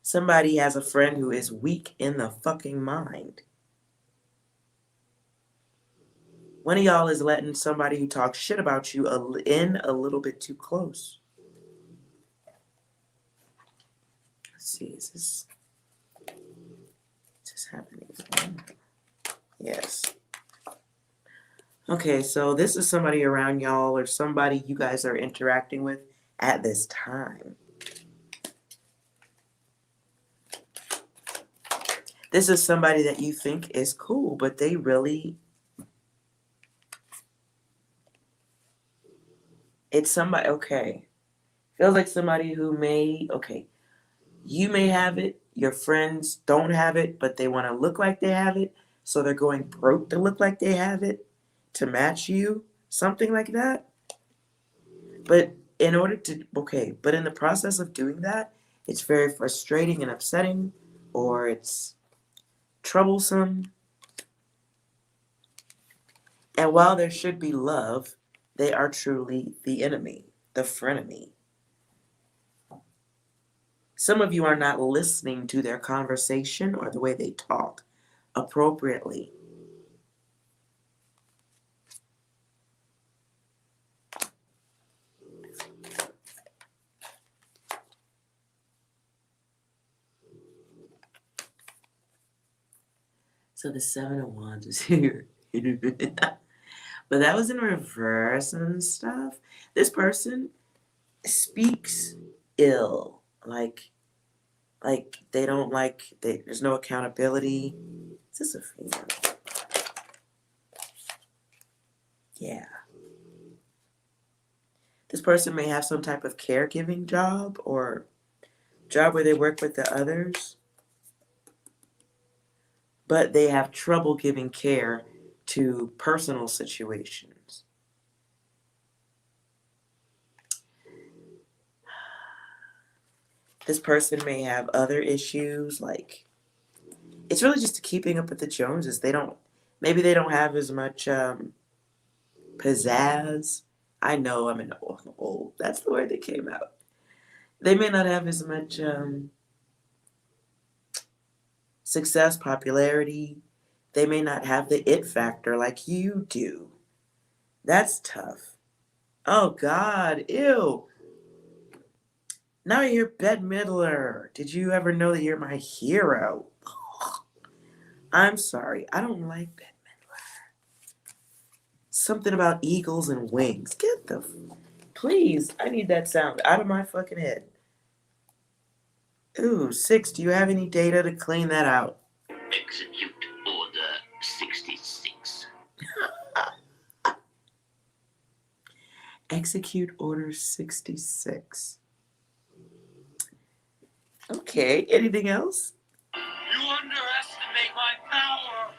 A: Somebody has a friend who is weak in the fucking mind. One of y'all is letting somebody who talks shit about you in a little bit too close. Let's see, is this happening? Yes. Okay, so this is somebody around y'all or somebody you guys are interacting with at this time. This is somebody that you think is cool, but they really... It's somebody, okay. Feels like somebody who may, okay. You may have it, your friends don't have it, but they want to look like they have it, so they're going broke to look like they have it, to match you, something like that. But in order to, okay, but in the process of doing that, it's very frustrating and upsetting, or it's troublesome. And while there should be love, they are truly the enemy, the frenemy. Some of you are not listening to their conversation or the way they talk appropriately. So the 7 of Wands is here. But that was in reverse and stuff. This person speaks ill. Like they don't like, there's no accountability. Is this a female? Yeah. This person may have some type of caregiving job or job where they work with the others, but they have trouble giving care to personal situations. This person may have other issues, like it's really just keeping up with the Joneses. Maybe they don't have as much pizzazz. I know I'm an old, that's the word that came out. They may not have as much success, popularity. They may not have the it factor like you do. That's tough. Oh God, ew. Now you're Bette Midler. Did you ever know that you're my hero? I'm sorry, I don't like Bette Midler. Something about eagles and wings. Please, I need that sound out of my fucking head. Ooh, 6. Do you have any data to clean that out?
E: Execute Order 66.
A: Execute Order 66. Okay, anything else?
B: You underestimate my power.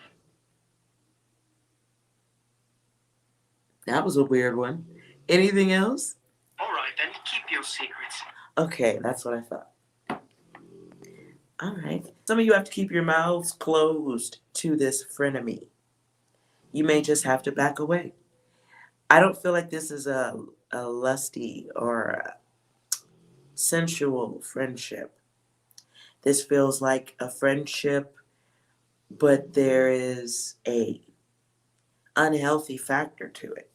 A: That was a weird one. Anything else?
E: All right, then, keep your secrets.
A: Okay, that's what I thought. All right. Some of you have to keep your mouths closed to this frenemy. You may just have to back away. I don't feel like this is a lusty or a sensual friendship. This feels like a friendship, but there is a unhealthy factor to it.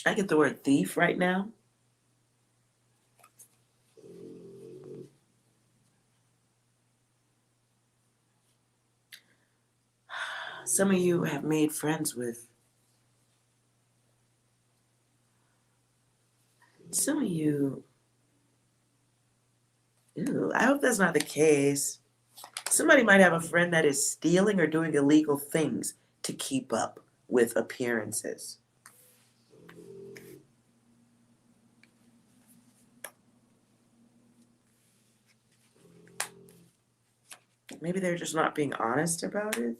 A: I get the word thief right now. Some of you have made friends with. Some of you. Ew, I hope that's not the case. Somebody might have a friend that is stealing or doing illegal things to keep up with appearances. Maybe they're just not being honest about it.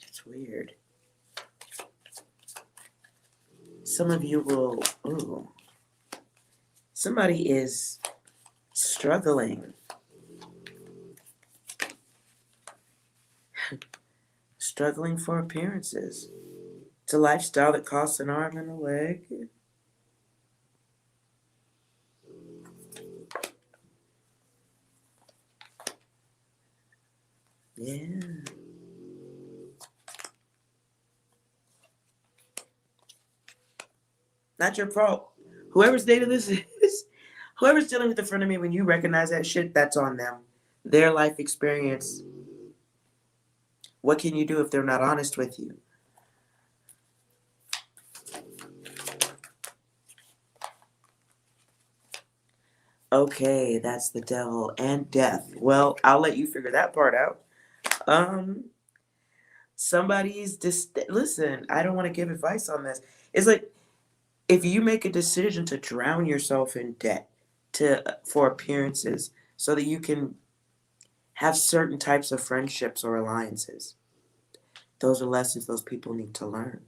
A: It's weird. Some of you will, ooh. Somebody is struggling. Struggling for appearances. It's a lifestyle that costs an arm and a leg. Yeah. Not your fault. Whoever's dating this is, whoever's dealing with the front of me, when you recognize that shit, that's on them. Their life experience. What can you do if they're not honest with you? Okay, that's the devil and death. Well, I'll let you figure that part out. Listen, I don't want to give advice on this. It's like, if you make a decision to drown yourself in debt for appearances so that you can have certain types of friendships or alliances, those are lessons those people need to learn.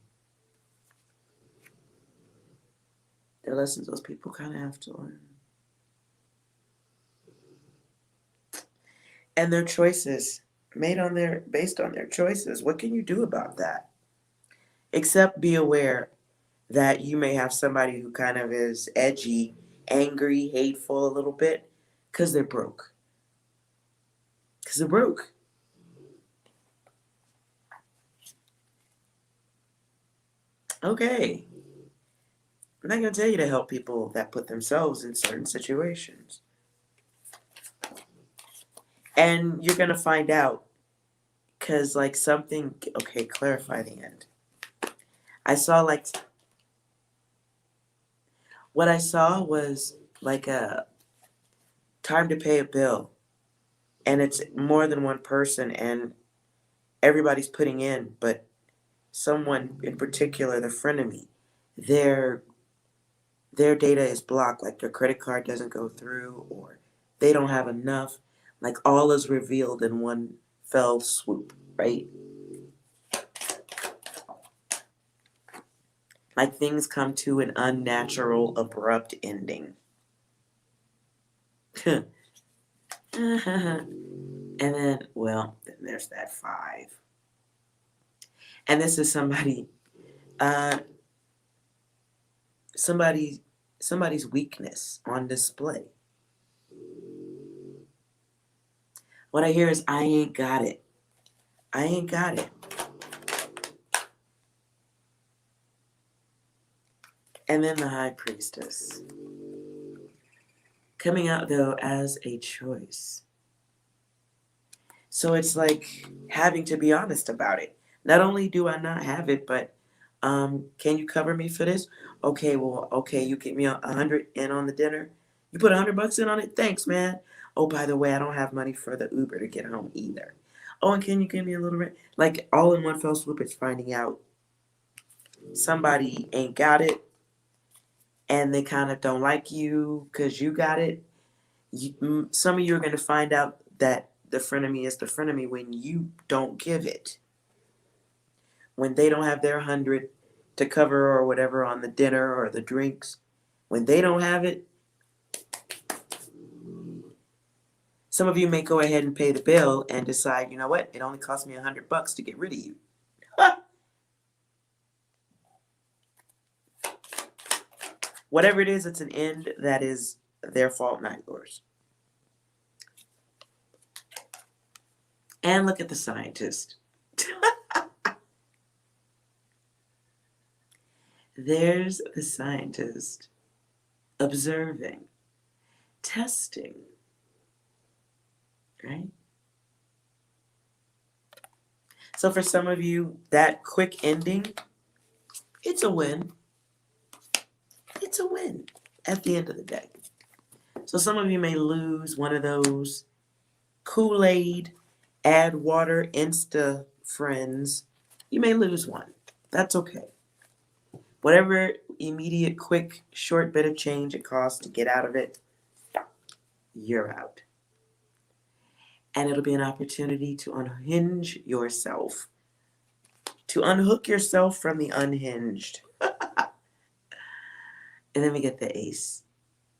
A: They're lessons those people kind of have to learn. And their choices, based on their choices. What can you do about that? Except be aware that you may have somebody who kind of is edgy, angry, hateful a little bit, because they're broke. Because they're broke. Okay. I'm not going to tell you to help people that put themselves in certain situations. And you're going to find out, because like something, okay, clarify the end. What I saw was like a time to pay a bill, and it's more than one person, and everybody's putting in, but someone in particular, the frenemy, their data is blocked, like their credit card doesn't go through, or they don't have enough. Like all is revealed in one fell swoop, right? Like things come to an unnatural, abrupt ending. And then there's that 5. And this is somebody's weakness on display. What I hear is, I ain't got it. I ain't got it. And then the high priestess. Coming out, though, as a choice. So it's like having to be honest about it. Not only do I not have it, but can you cover me for this? Okay, well, okay, you get me 100 in on the dinner. You put $100 in on it? Thanks, man. Oh, by the way, I don't have money for the Uber to get home either. Oh, and can you give me a little rent? Like all in one fell swoop, it's finding out somebody ain't got it and they kind of don't like you because you got it. Some of you are going to find out that the frenemy is the frenemy when you don't give it. When they don't have their 100 to cover or whatever on the dinner or the drinks, when they don't have it, some of you may go ahead and pay the bill and decide, you know what, it only cost me $100 to get rid of you. Whatever it is, it's an end that is their fault, not yours. And look at the scientist. There's the scientist observing, testing, right? So for some of you, that quick ending, it's a win. It's a win at the end of the day. So some of you may lose one of those Kool-Aid, add water, Insta friends. You may lose one. That's okay. Whatever immediate, quick, short bit of change it costs to get out of it, you're out. And it'll be an opportunity to unhinge yourself, to unhook yourself from the unhinged. And then we get the ace,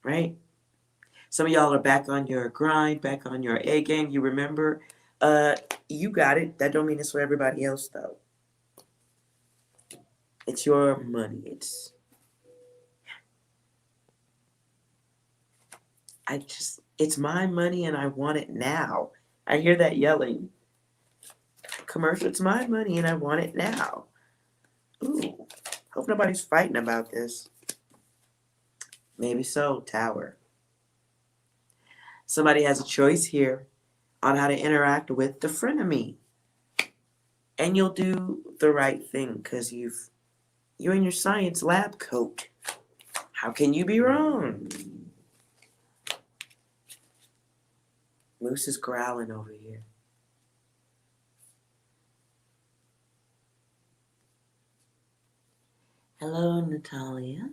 A: right? Some of y'all are back on your grind, back on your A game. You remember, you got it. That don't mean it's for everybody else, though. It's your money. It's my money and I want it now. I hear that yelling. Commercial, it's my money and I want it now. Ooh, hope nobody's fighting about this. Maybe so, Tower. Somebody has a choice here on how to interact with the frenemy. And you'll do the right thing because you're in your science lab coat. How can you be wrong? Moose is growling over here. Hello, Natalia.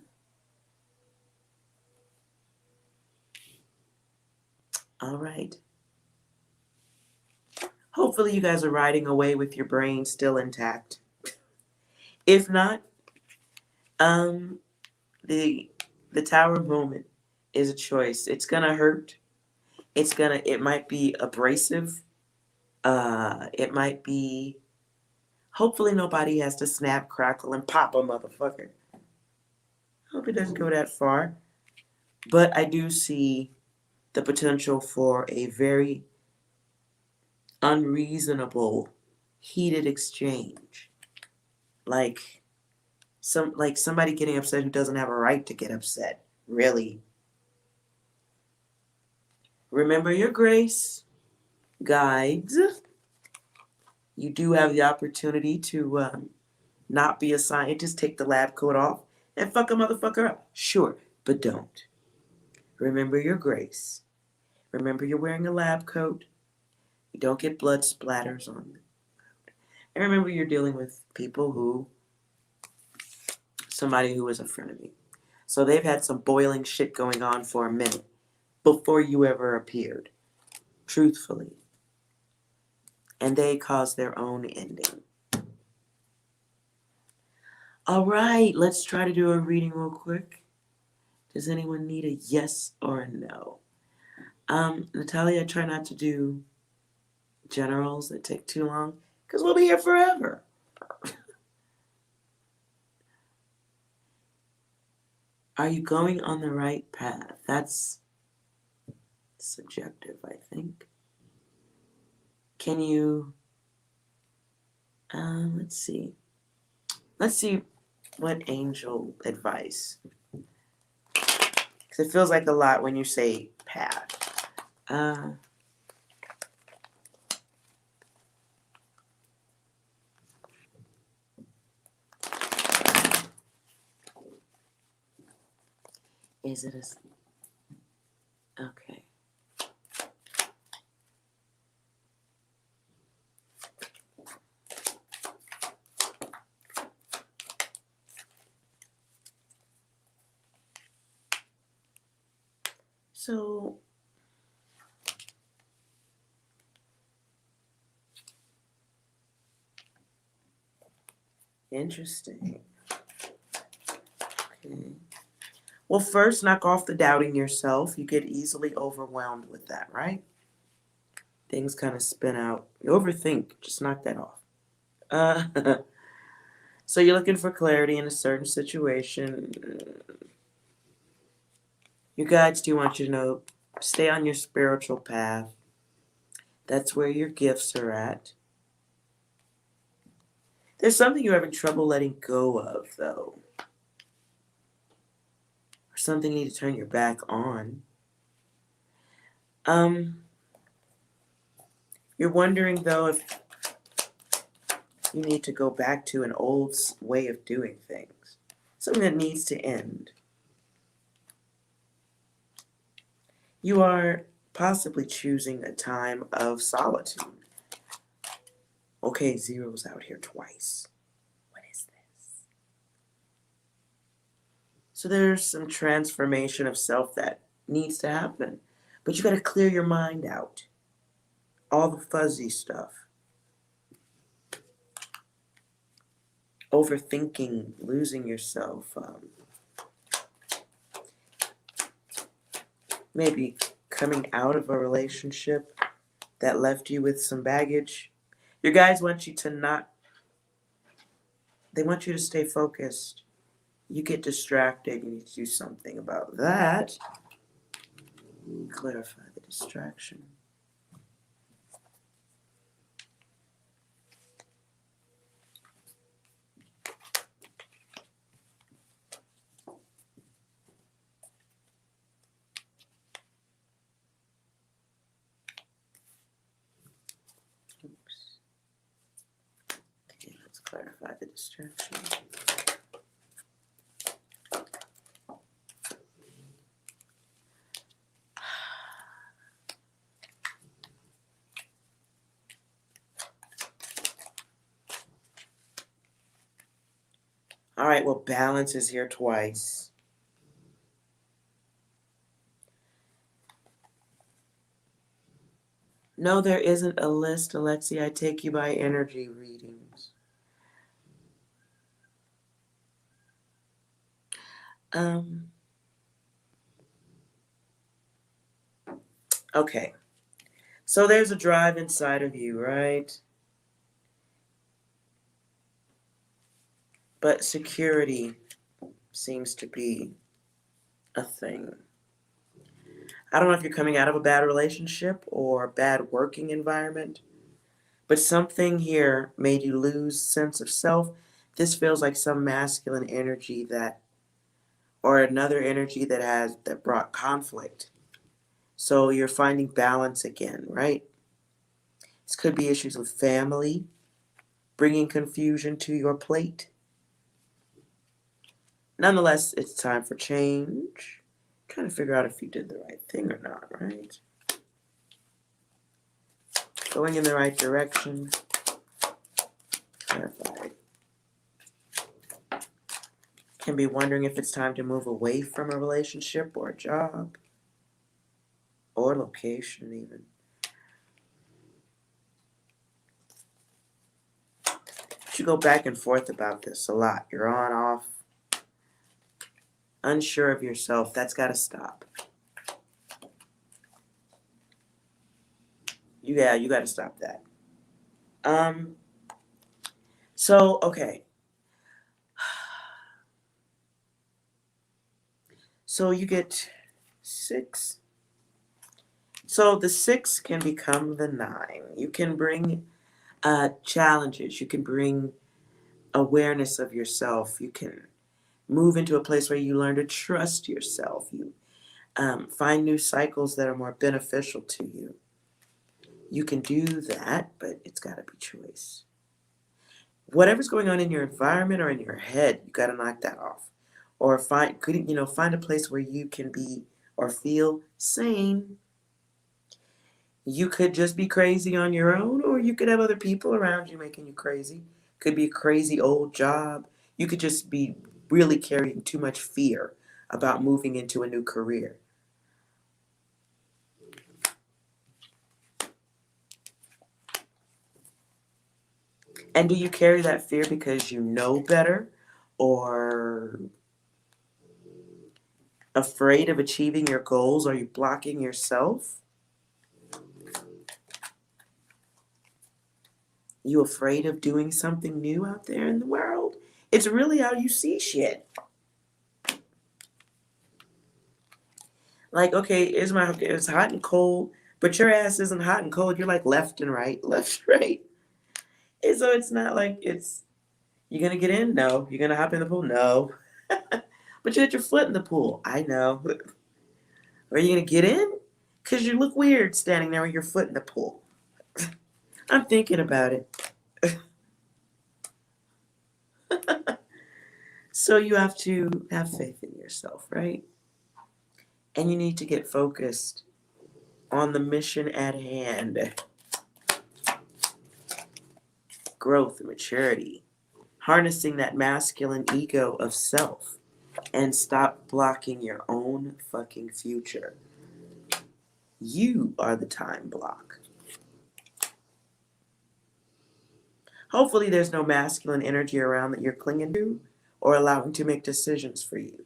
A: All right. Hopefully you guys are riding away with your brain still intact. If not, the tower moment is a choice. It's gonna hurt. It might be abrasive. It might be, hopefully nobody has to snap, crackle, and pop a motherfucker. Hope it doesn't go that far. But I do see the potential for a very unreasonable, heated exchange. Like somebody getting upset who doesn't have a right to get upset. Really. Remember your grace, guides. You do have the opportunity to not be a scientist, take the lab coat off, and fuck a motherfucker up. Sure, but don't. Remember your grace. Remember you're wearing a lab coat. You don't get blood splatters on the coat. And remember you're dealing with people somebody who is a frenemy. So they've had some boiling shit going on for a minute before you ever appeared, truthfully. And they caused their own ending. All right, let's try to do a reading real quick. Does anyone need a yes or a no? Natalia, try not to do generals that take too long, because we'll be here forever. Are you going on the right path? That's subjective, I think. Can you, let's see. Let's see what angel advice. Because it feels like a lot when you say path. Is it a... Okay. So, interesting. Okay. Well, first, knock off the doubting yourself. You get easily overwhelmed with that, right? Things kind of spin out. You overthink. Just knock that off. So you're looking for clarity in a certain situation. Your guides do want you to know, stay on your spiritual path. That's where your gifts are at. There's something you're having trouble letting go of, though. Or something you need to turn your back on. You're wondering, though, if you need to go back to an old way of doing things. Something that needs to end. You are possibly choosing a time of solitude. Okay, zero's out here twice. What is this? So there's some transformation of self that needs to happen. But you got to clear your mind out. All the fuzzy stuff. Overthinking, losing yourself. Maybe coming out of a relationship that left you with some baggage. Your guides want you to not, they want you to stay focused. You get distracted, you need to do something about that. Clarify the distraction. Oops. Okay, let's clarify the distraction. All right, well, balance is here twice. No, there isn't a list, Alexi. I take you by energy readings. Okay. So there's a drive inside of you, right? But security seems to be a thing. I don't know if you're coming out of a bad relationship or a bad working environment, but something here made you lose sense of self. This feels like some masculine energy that, or another energy that brought conflict. So you're finding balance again, right? This could be issues with family, bringing confusion to your plate. Nonetheless, it's time for change. Trying to figure out if you did the right thing or not, right? Going in the right direction. Clarified. Can be wondering if it's time to move away from a relationship or a job. Or location even. You go back and forth about this a lot. You're on, off. Unsure of yourself. That's got to stop. You got to stop that. So, okay. So you get 6. So the 6 can become the 9. You can bring challenges. You can bring awareness of yourself. You can move into a place where you learn to trust yourself. Find new cycles that are more beneficial to you. You can do that, but it's got to be choice. Whatever's going on in your environment or in your head, you got to knock that off. Or find a place where you can be or feel sane. You could just be crazy on your own, or you could have other people around you making you crazy. Could be a crazy old job. You could just be really carrying too much fear about moving into a new career. And do you carry that fear because you know better, or afraid of achieving your goals? Are you blocking yourself? You afraid of doing something new out there in the world? It's really how you see shit. Like, okay, it's hot and cold, but your ass isn't hot and cold. You're like left and right, left, right. And so it's not like you're going to get in? No. You're going to hop in the pool? No. But you had your foot in the pool. I know. Are you going to get in? Because you look weird standing there with your foot in the pool. I'm thinking about it. So you have to have faith in yourself, right? And you need to get focused on the mission at hand. Growth and maturity. Harnessing that masculine ego of self. And stop blocking your own fucking future. You are the time block. Hopefully there's no masculine energy around that you're clinging to or allowing to make decisions for you.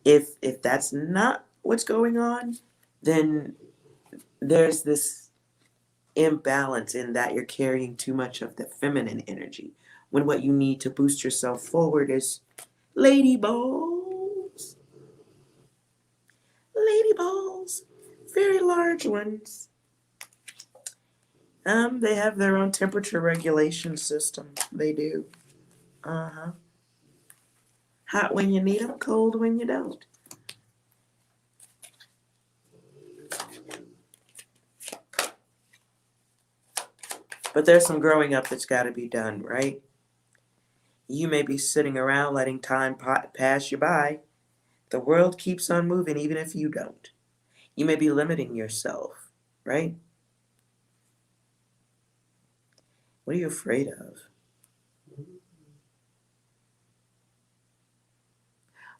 A: If that's not what's going on, then there's this imbalance in that you're carrying too much of the feminine energy, when what you need to boost yourself forward is lady balls. Lady balls. Very large ones. They have their own temperature regulation system. They do. Uh-huh. Hot when you need them, cold when you don't. But there's some growing up that's got to be done, right? You may be sitting around letting time pass you by. The world keeps on moving even if you don't. You may be limiting yourself, right? What are you afraid of?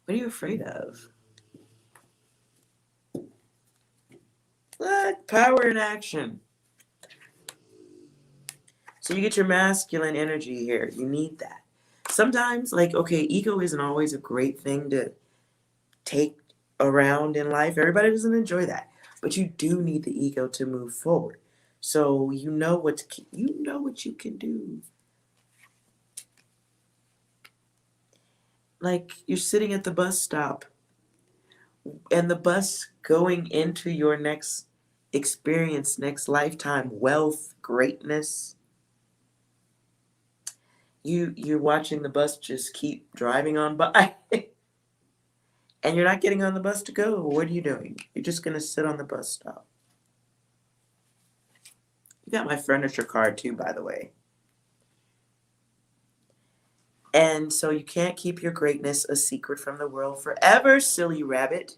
A: What are you afraid of? Look, power in action. So you get your masculine energy here. You need that. Sometimes, like, okay, ego isn't always a great thing to take around in life. Everybody doesn't enjoy that. But you do need the ego to move forward. So you know what you can do. Like, you're sitting at the bus stop, and the bus going into your next experience, next lifetime, wealth, greatness. You're watching the bus just keep driving on by. And you're not getting on the bus to go. What are you doing? You're just going to sit on the bus stop. You got my furniture card too, by the way. And so you can't keep your greatness a secret from the world forever, silly rabbit.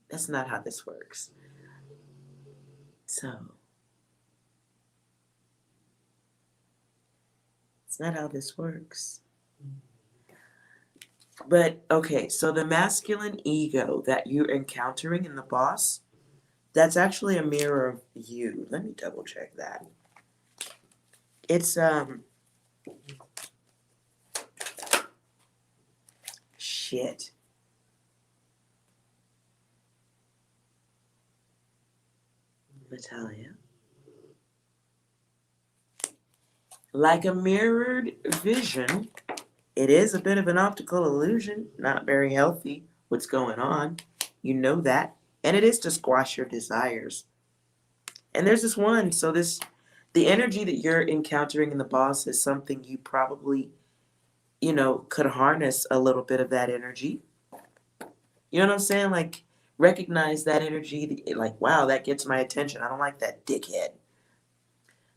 A: That's not how this works. So, it's not how this works. But, okay, so the masculine ego that you're encountering in the boss, that's actually a mirror of you. Let me double check that. It's, shit. Natalia. Like a mirrored vision, it is a bit of an optical illusion, not very healthy. What's going on? You know that. And it is to squash your desires. And there's this one. So the energy that you're encountering in the boss is something you probably, could harness a little bit of that energy. You know what I'm saying? Like, recognize that energy. Like, wow, that gets my attention. I don't like that dickhead.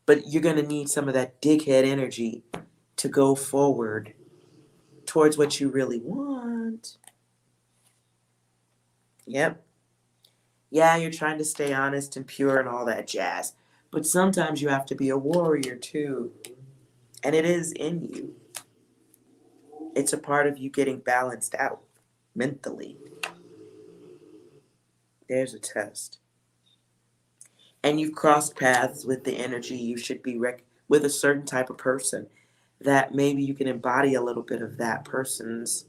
A: But you're going to need some of that dickhead energy to go forward towards what you really want. Yep. Yeah, you're trying to stay honest and pure and all that jazz. But sometimes you have to be a warrior too. And it is in you. It's a part of you getting balanced out mentally. There's a test. And you've crossed paths with the energy you should be with a certain type of person that maybe you can embody a little bit of that person's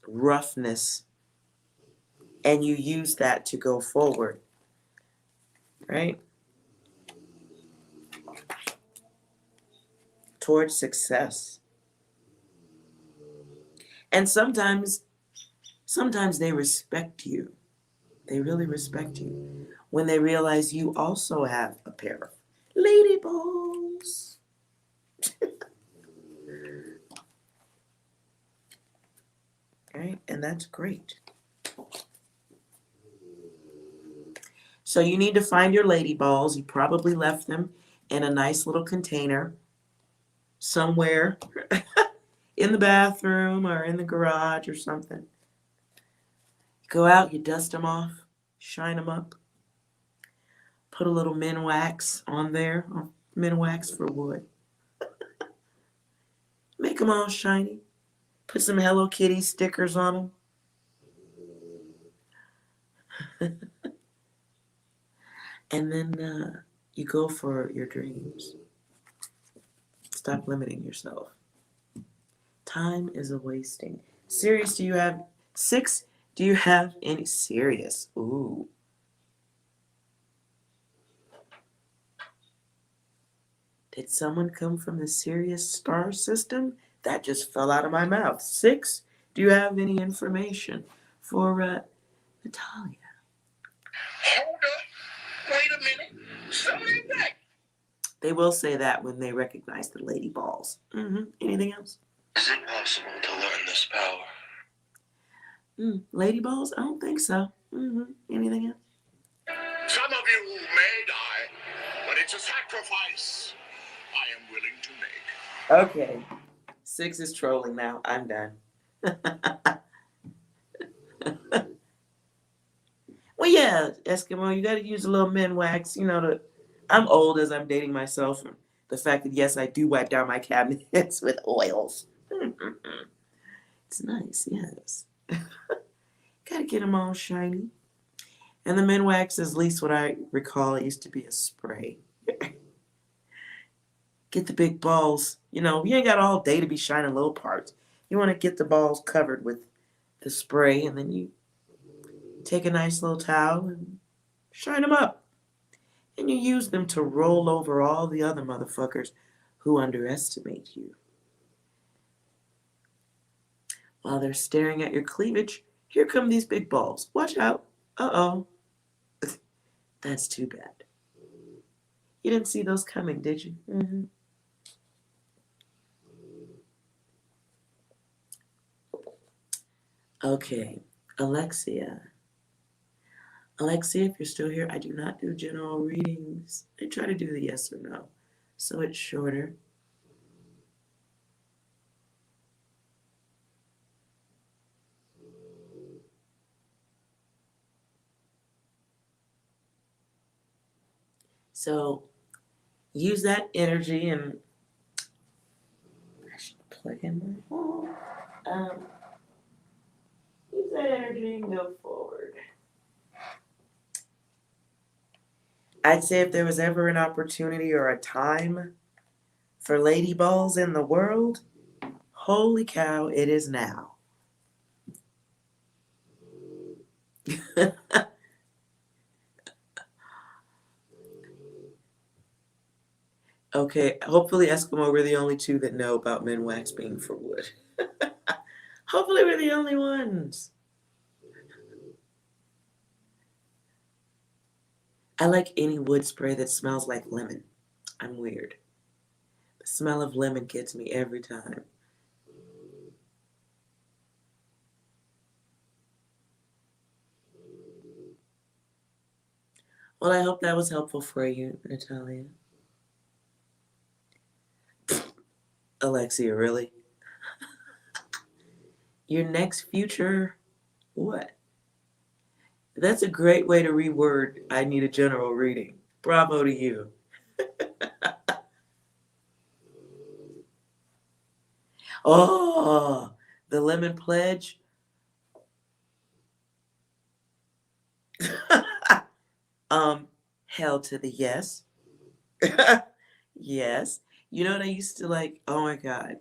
A: roughness, and you use that to go forward, right? Towards success. And sometimes they respect you. They really respect you when they realize you also have a pair of lady balls. Right? And that's great. So you need to find your lady balls. You probably left them in a nice little container somewhere in the bathroom or in the garage or something. You go out, you dust them off, shine them up, put a little min wax on there, min wax for wood. Make them all shiny. Put some Hello Kitty stickers on them. And then you go for your dreams. Stop limiting yourself. Time is a wasting. Sirius, do you have 6? Do you have any Sirius? Ooh. Did someone come from the Sirius star system? That just fell out of my mouth. 6, do you have any information for Natalia?
B: Hold up. Wait a minute. Somebody back.
A: They will say that when they recognize the lady balls. Anything else?
F: Is it possible to learn this power?
A: Lady balls? I don't think so. Anything else?
B: Some of you may die, but it's a sacrifice I am willing to make.
A: Okay. 6 is trolling now. I'm done. Well, yeah, Eskimo, you got to use a little min wax. You know, I'm old as I'm dating myself. And the fact that, yes, I do wipe down my cabinets with oils. It's nice, yes. Got to get them all shiny. And the min wax is, at least what I recall, it used to be a spray. Get the big balls. You know, you ain't got all day to be shining little parts. You want to get the balls covered with the spray, and then you take a nice little towel and shine them up. And you use them to roll over all the other motherfuckers who underestimate you. While they're staring at your cleavage, here come these big balls. Watch out. Uh-oh. That's too bad. You didn't see those coming, did you? Okay, Alexia. Alexia, if you're still here, I do not do general readings. I try to do the yes or no, so it's shorter. So use that energy, and I should plug in my phone. Use that energy and go forward. I'd say if there was ever an opportunity or a time for lady balls in the world, holy cow, it is now. Okay, hopefully, Eskimo, we're the only two that know about min wax being for wood. Hopefully, we're the only ones. I like any wood spray that smells like lemon. I'm weird. The smell of lemon gets me every time. Well, I hope that was helpful for you, Natalia. Alexia, really? Your next future what? That's a great way to reword I need a general reading. Bravo to you. Oh, the lemon pledge. Hell to the yes. Yes. You know what I used to like? Oh my God.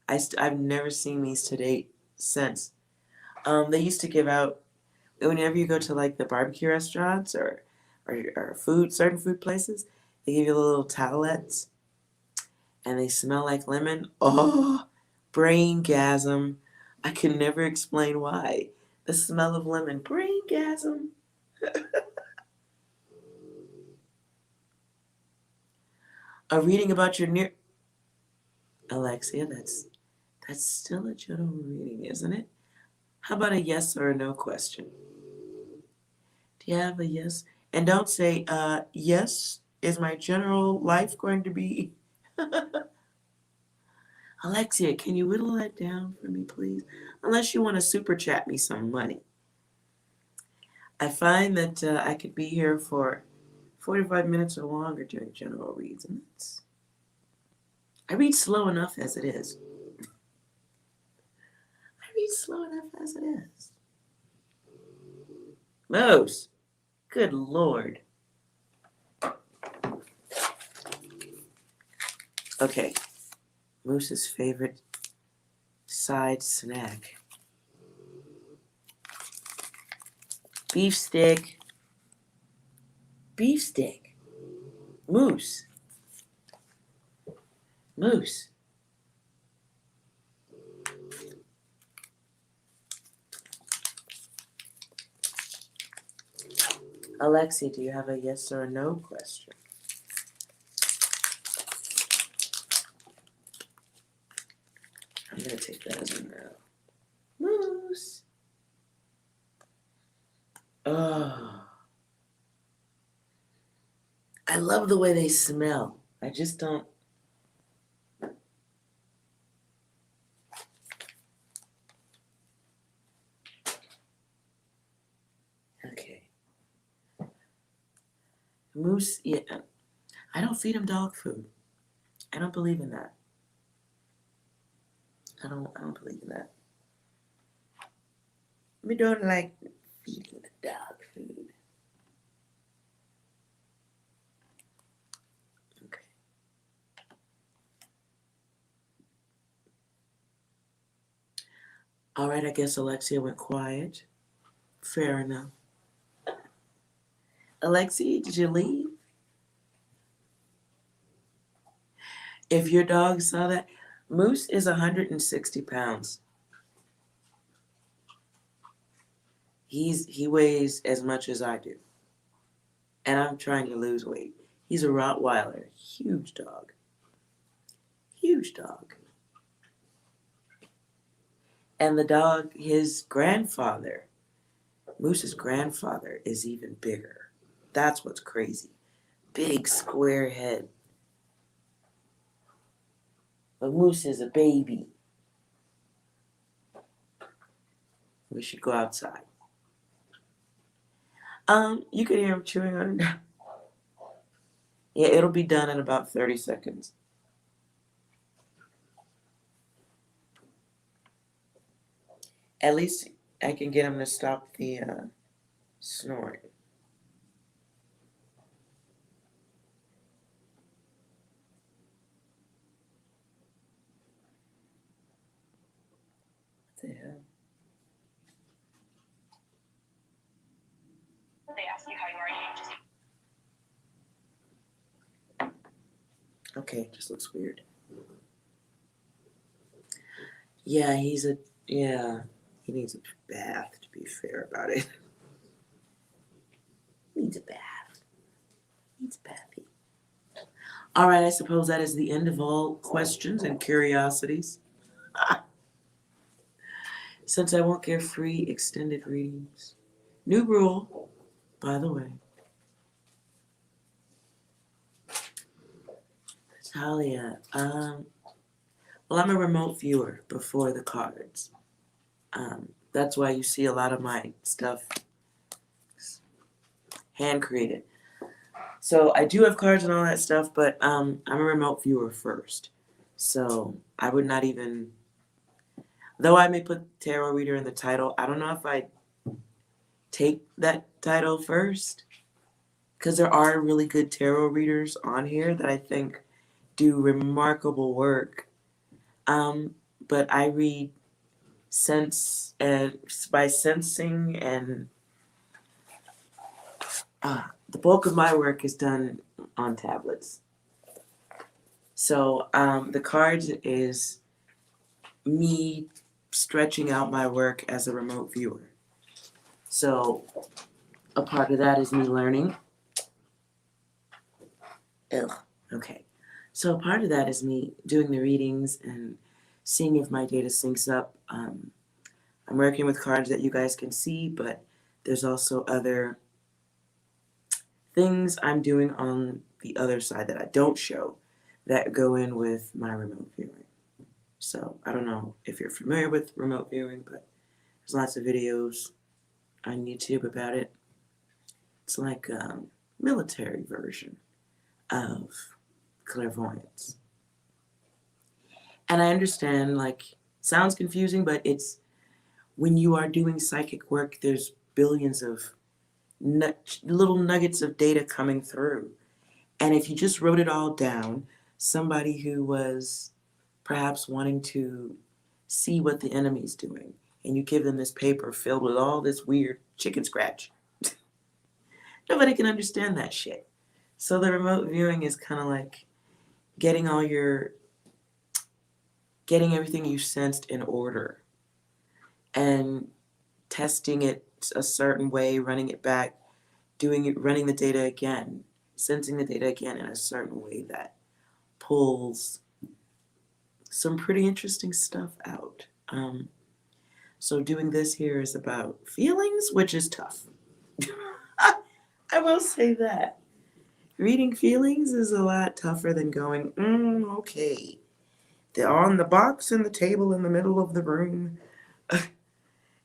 A: I've never seen these to date since. They used to give out, whenever you go to like the barbecue restaurants or certain food places, they give you little towelettes and they smell like lemon. Oh, brain-gasm. I can never explain why. The smell of lemon, brain-gasm. A reading about your near Alexia, that's still a general reading, isn't it? How about a yes or a no question? Do you have a yes? And don't say, yes, is my general life going to be? Alexia, can you whittle that down for me, please? Unless you want to super chat me some money. I find that I could be here for 45 minutes or longer during general reads, and I read slow enough as it is. I read slow enough as it is. Moose, good Lord. Okay, Moose's favorite side snack. Beef stick. Beef stick. Moose. Moose. Alexia, do you have a yes or a no question? I'm going to take that as a no. Moose. Oh. I love the way they smell. I just don't. Okay. Moose, yeah. I don't feed him dog food. I don't believe in that. I don't believe in that. We don't like feeding the dog food. Okay. All right, I guess Alexia went quiet. Fair enough. Alexia, did you leave? If your dog saw that, Moose is 160 pounds. He weighs as much as I do. And I'm trying to lose weight. He's a Rottweiler. Huge dog. Huge dog. And the dog, his grandfather, Moose's grandfather, is even bigger. That's what's crazy. Big square head. But Moose is a baby. We should go outside. You can hear him chewing on it. Yeah, it'll be done in about 30 seconds. At least I can get him to stop the snoring. What the hell?
C: They ask you how you are, you just
A: Okay, just looks weird. Yeah, he needs a bath, to be fair about it. Needs a bath. Needs a bathy. All right, I suppose that is the end of all questions and curiosities. Since I won't give free extended readings. New rule, by the way. Talia, well, I'm a remote viewer before the cards. That's why you see a lot of my stuff hand created. So I do have cards and all that stuff, but I'm a remote viewer first. So I would not even, though I may put tarot reader in the title, I don't know if I take that title first, because there are really good tarot readers on here that I think do remarkable work. But I read sense and by sensing, and the bulk of my work is done on tablets. So the cards is me stretching out my work as a remote viewer. So a part of that is me learning. Okay. So part of that is me doing the readings and seeing if my data syncs up. I'm working with cards that you guys can see, but there's also other things I'm doing on the other side that I don't show that go in with my remote viewing. So I don't know if you're familiar with remote viewing, but there's lots of videos on YouTube about it. It's like a military version of clairvoyance. And I understand, like, sounds confusing, but it's when you are doing psychic work, there's billions of little nuggets of data coming through. And if you just wrote it all down, somebody who was perhaps wanting to see what the enemy's doing, and you give them this paper filled with all this weird chicken scratch, nobody can understand that shit. So the remote viewing is kind of like getting everything you sensed in order and testing it a certain way, running it back, running the data again, sensing the data again in a certain way that pulls some pretty interesting stuff out. So doing this here is about feelings, which is tough. I will say that. Reading feelings is a lot tougher than going, okay. They're on the box and the table in the middle of the room.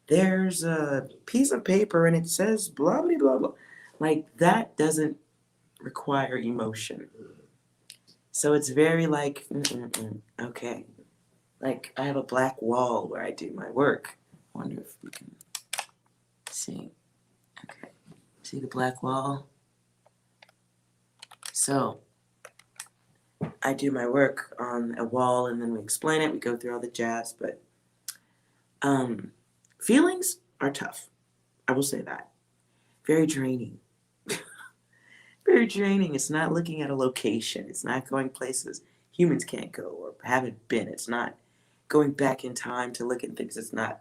A: There's a piece of paper and it says blah, blah, blah, blah. Like, that doesn't require emotion. So it's very like, okay. Like, I have a black wall where I do my work. I wonder if we can see. Okay. See the black wall? So I do my work on a wall and then we explain it. We go through all the jazz, but feelings are tough. I will say that. Very draining. Very draining. It's not looking at a location. It's not going places humans can't go or haven't been. It's not going back in time to look at things. It's not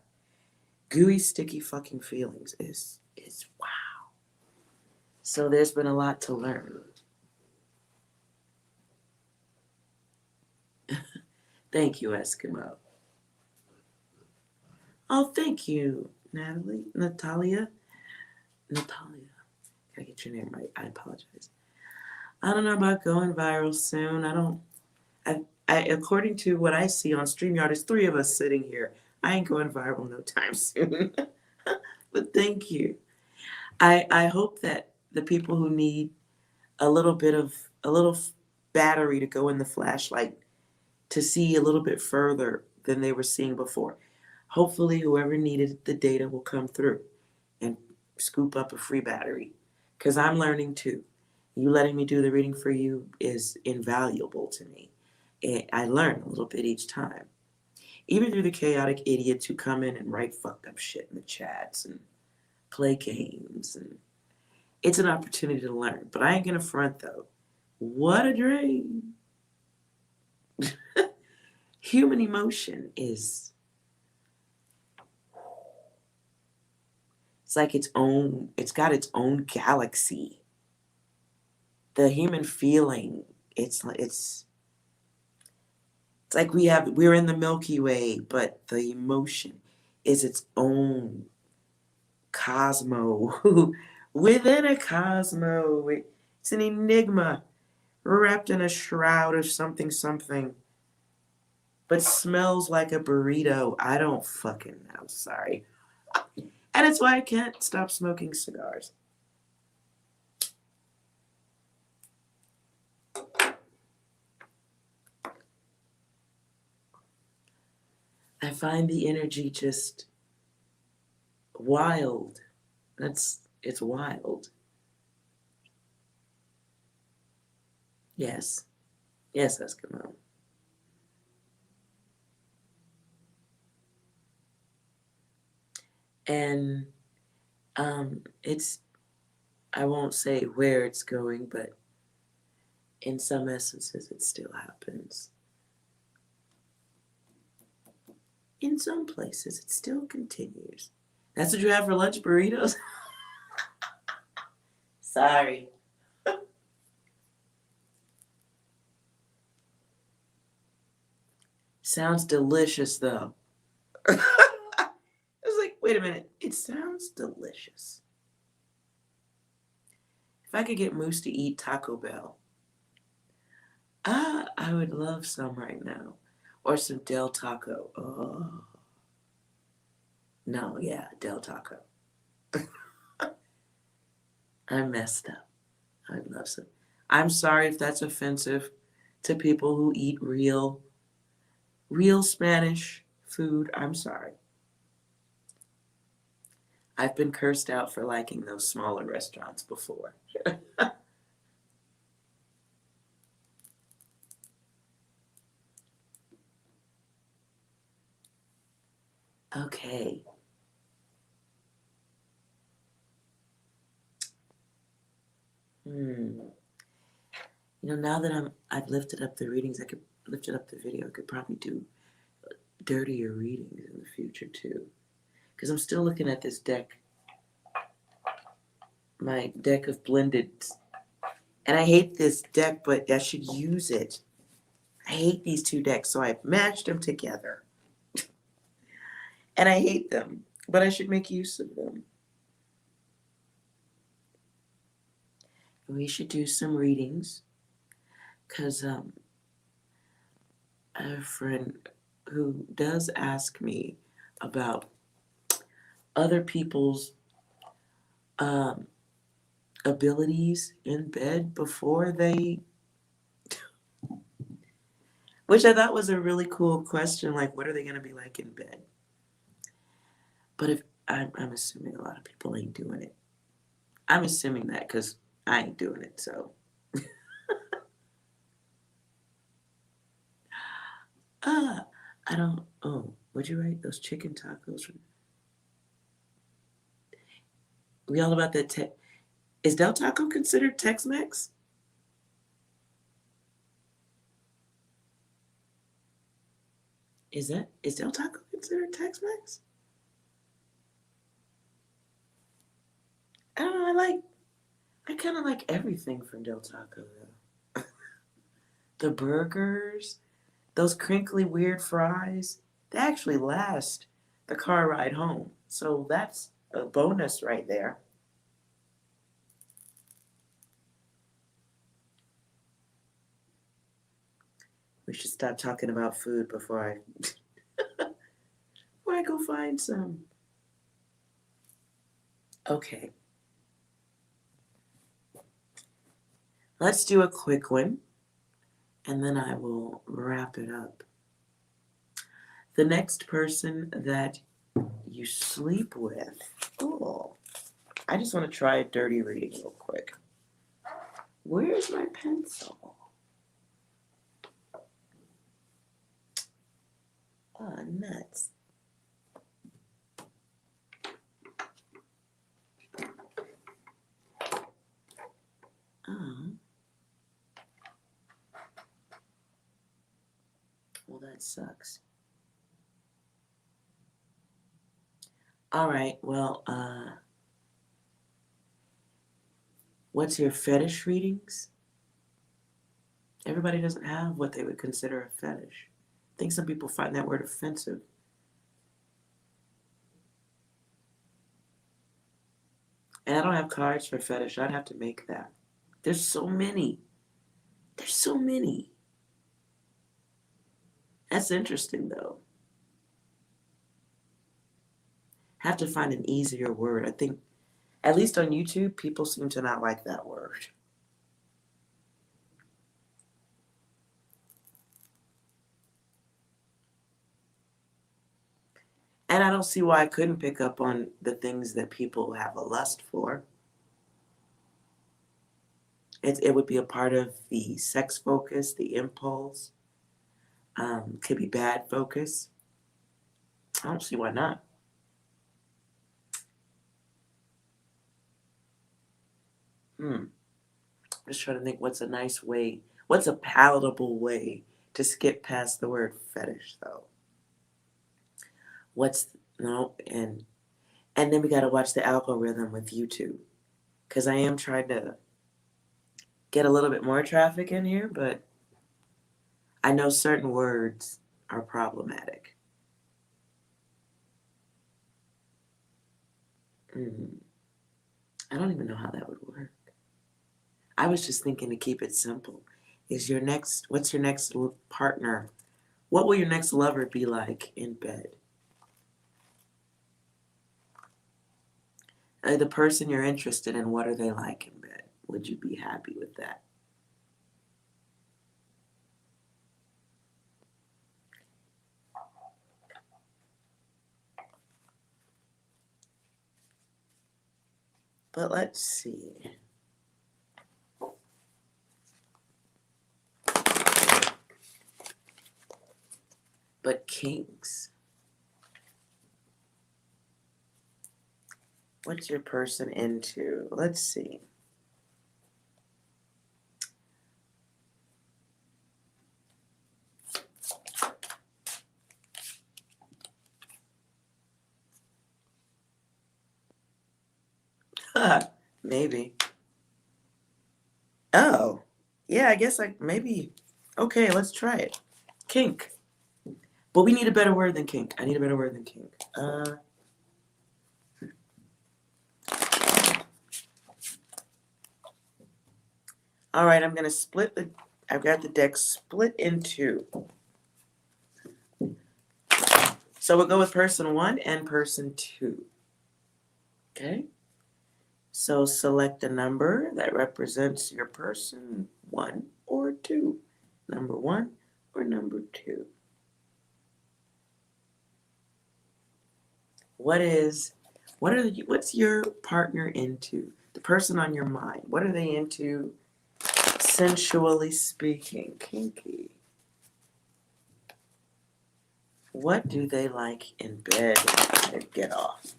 A: gooey, sticky fucking feelings. It's wow. So there's been a lot to learn. Thank you, Eskimo. Oh, thank you, Natalia. Gotta get your name right. I apologize. I don't know about going viral soon. I according to what I see on StreamYard, there's 3 of us sitting here. I ain't going viral no time soon. But thank you. I hope that the people who need a little battery to go in the flashlight to see a little bit further than they were seeing before. Hopefully whoever needed the data will come through and scoop up a free battery. Because I'm learning too. You letting me do the reading for you is invaluable to me. I learn a little bit each time. Even through the chaotic idiots who come in and write fucked up shit in the chats and play games. And it's an opportunity to learn. But I ain't going to front though. What a drain. Human emotion is, it's like it's got its own galaxy. The human feeling, it's like we're in the Milky Way, but the emotion is its own cosmo within a cosmo. It's an enigma wrapped in a shroud of something something, but smells like a burrito. I don't fucking know. Sorry. And it's why I can't stop smoking cigars. I find the energy just wild. It's wild. Yes. Yes, Eskimo. And it's, I won't say where it's going, but in some essences it still happens. In some places it still continues. That's what you have for lunch, burritos? Sorry. Sounds delicious though. I was like, wait a minute. It sounds delicious. If I could get Moose to eat Taco Bell, I would love some right now. Or some Del Taco. Oh. No, yeah, Del Taco. I messed up. I'd love some. I'm sorry if that's offensive to people who eat real Spanish food. I'm sorry. I've been cursed out for liking those smaller restaurants before. Okay. Now that I've lifted up the readings, I could lifted up the video. I could probably do dirtier readings in the future too, because I'm still looking at this deck, my deck of blended, and I hate this deck, but I should use it. I hate these two decks, so I've matched them together, and I hate them, but I should make use of them. We should do some readings, because I have a friend who does ask me about other people's abilities in bed before they, which I thought was a really cool question, like what are they going to be like in bed? But if I'm assuming a lot of people ain't doing it. I'm assuming that because I ain't doing it, so. I don't, oh, what'd you write? Those chicken tacos. We all about that. Is Del Taco considered Tex-Mex? Is Del Taco considered Tex-Mex? I don't know, I kind of like everything from Del Taco though. The burgers, those crinkly weird fries, they actually last the car ride home. So that's a bonus right there. We should stop talking about food before I go find some. Okay. Let's do a quick one, and then I will wrap it up. The next person that you sleep with. Oh, I just want to try a dirty reading real quick. Where's my pencil? Oh, nuts. Oh. Well, that sucks. All right, well, what's your fetish readings? Everybody doesn't have what they would consider a fetish. I think some people find that word offensive. And I don't have cards for fetish. I'd have to make that. There's so many. There's so many. That's interesting, though. Have to find an easier word. I think, at least on YouTube, people seem to not like that word. And I don't see why I couldn't pick up on the things that people have a lust for. It would be a part of the sex focus, the impulse. Could be bad focus. I don't see why not. I'm just trying to think what's a nice way, what's a palatable way to skip past the word fetish, though. And then we got to watch the algorithm with YouTube, because I am trying to get a little bit more traffic in here, but I know certain words are problematic. I don't even know how that would work. I was just thinking to keep it simple. What's your next partner? What will your next lover be like in bed? The person you're interested in, what are they like in bed? Would you be happy with that? But let's see. But kinks. What's your person into? Let's see. Maybe. Oh, yeah, I guess maybe. Okay, let's try it. Kink. But we need a better word than kink. I need a better word than kink. All right, I'm going to I've got the deck split in two. So we'll go with person 1 and person 2. Okay? So select a number that represents your person 1 or 2. Number 1 or number 2. What's your partner into? The person on your mind. What are they into, sensually speaking? Kinky. What do they like in bed to get off?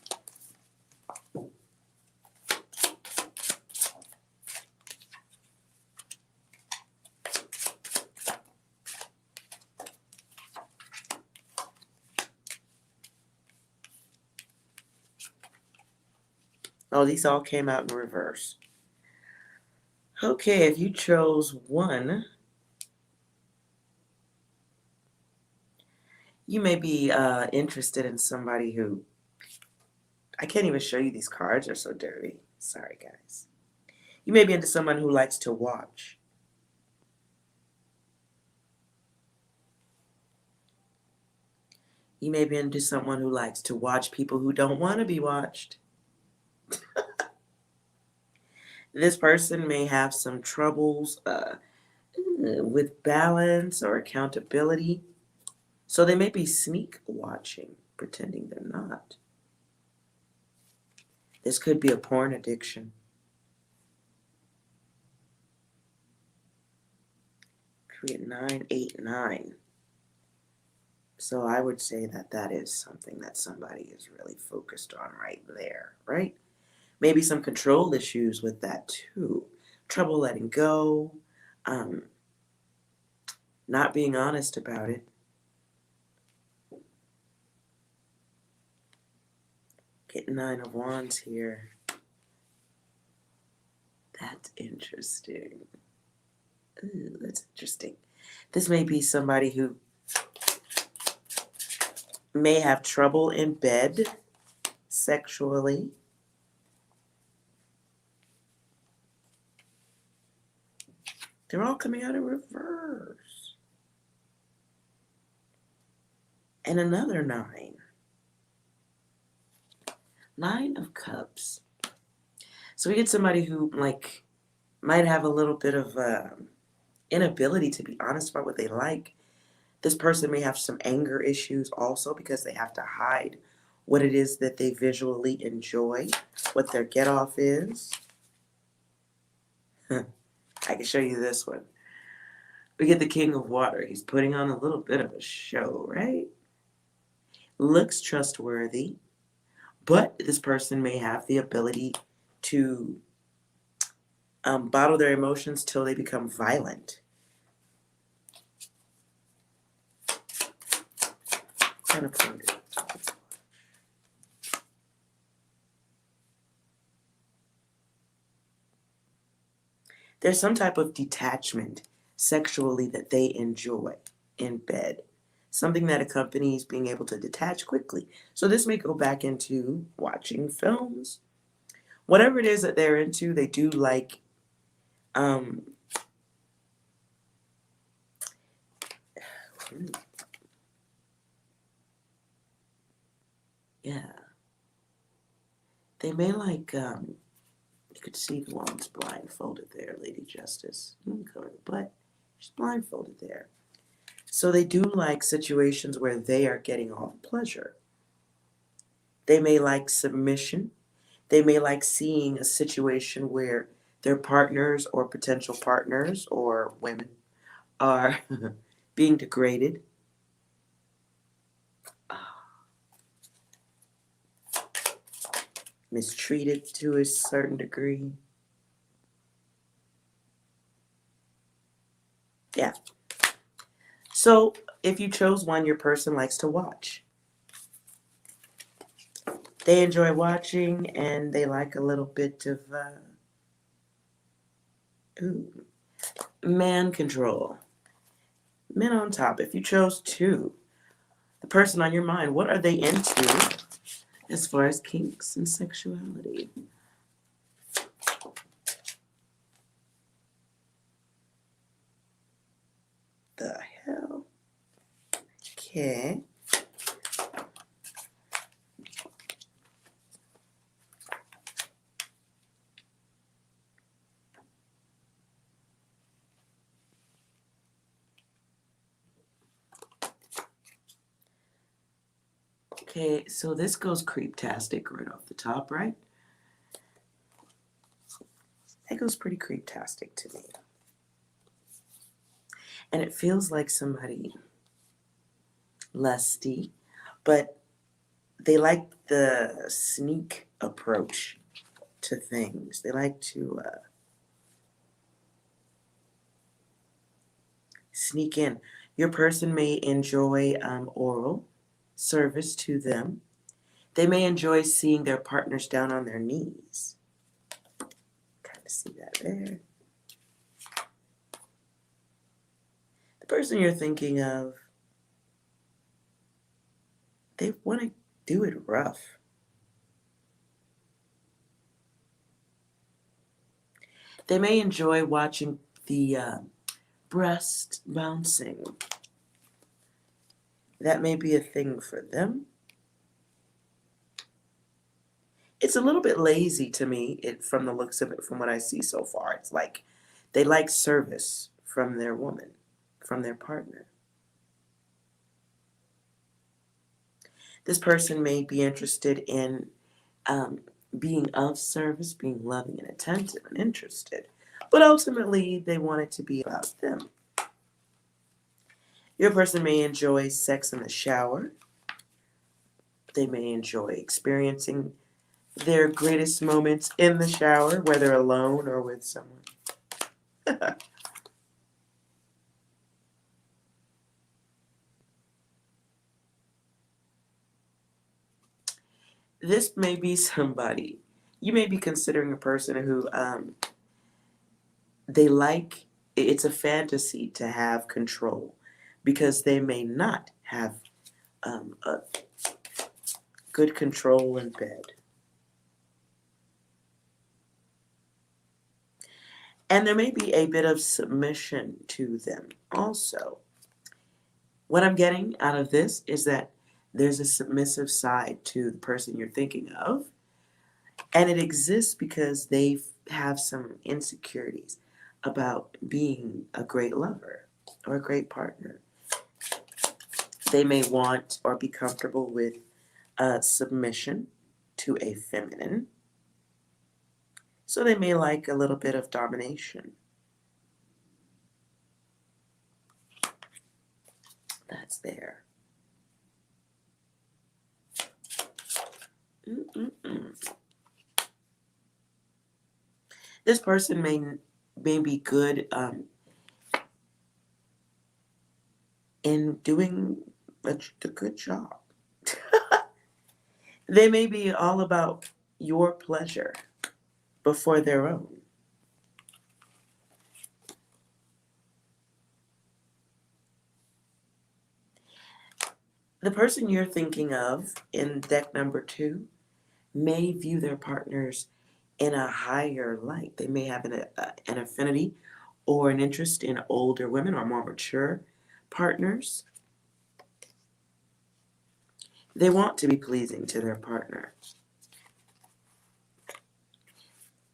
A: Oh, these all came out in reverse. Okay, if you chose 1, you may be interested in somebody who, I can't even show you these cards, they're so dirty. Sorry, guys. You may be into someone who likes to watch. You may be into someone who likes to watch people who don't want to be watched. This person may have some troubles with balance or accountability. So they may be sneak watching, pretending they're not. This could be a porn addiction. Create 989. So I would say that is something that somebody is really focused on right there, right? Maybe some control issues with that too. Trouble letting go, not being honest about it. Get 9 of Wands here. That's interesting. Ooh, that's interesting. This may be somebody who may have trouble in bed sexually. They're all coming out in reverse. And another 9. 9 of Cups. So we get somebody who like might have a little bit of inability to be honest about what they like. This person may have some anger issues also because they have to hide what it is that they visually enjoy, what their get off is. I can show you this one. We get the King of Water. He's putting on a little bit of a show, right? Looks trustworthy, but this person may have the ability to bottle their emotions till they become violent. Kind of pointed. There's some type of detachment sexually that they enjoy in bed. Something that accompanies being able to detach quickly. So this may go back into watching films. Whatever it is that they're into, they do like yeah. They may like you could see the woman's blindfolded there, Lady Justice. But she's blindfolded there. So they do like situations where they are getting all the pleasure. They may like submission. They may like seeing a situation where their partners or potential partners or women are being degraded. Mistreated to a certain degree. Yeah. So if you chose one, your person likes to watch. They enjoy watching and they like a little bit of man control. Men on top. If you chose 2, the person on your mind, what are they into as far as kinks and sexuality? The hell? Okay. Okay, so this goes creeptastic right off the top, right? That goes pretty creeptastic to me. And it feels like somebody lusty, but they like the sneak approach to things. They like to sneak in. Your person may enjoy oral service to them. They may enjoy seeing their partners down on their knees. Kind of see that there. The person you're thinking of, they want to do it rough. They may enjoy watching the breast bouncing. That may be a thing for them. It's a little bit lazy to me, from the looks of it, from what I see so far. It's like they like service from their woman, from their partner. This person may be interested in being of service, being loving and attentive and interested, but ultimately they want it to be about them. Your person may enjoy sex in the shower. They may enjoy experiencing their greatest moments in the shower, whether alone or with someone. This may be somebody, you may be considering a person who they like, it's a fantasy to have control because they may not have a good control in bed. And there may be a bit of submission to them also. What I'm getting out of this is that there's a submissive side to the person you're thinking of, and it exists because they have some insecurities about being a great lover or a great partner. They may want or be comfortable with submission to a feminine. So they may like a little bit of domination. That's there. This person may be good in doing the good job. They may be all about your pleasure before their own. The person you're thinking of in deck number 2 may view their partners in a higher light. They may have an affinity or an interest in older women or more mature partners. They want to be pleasing to their partner.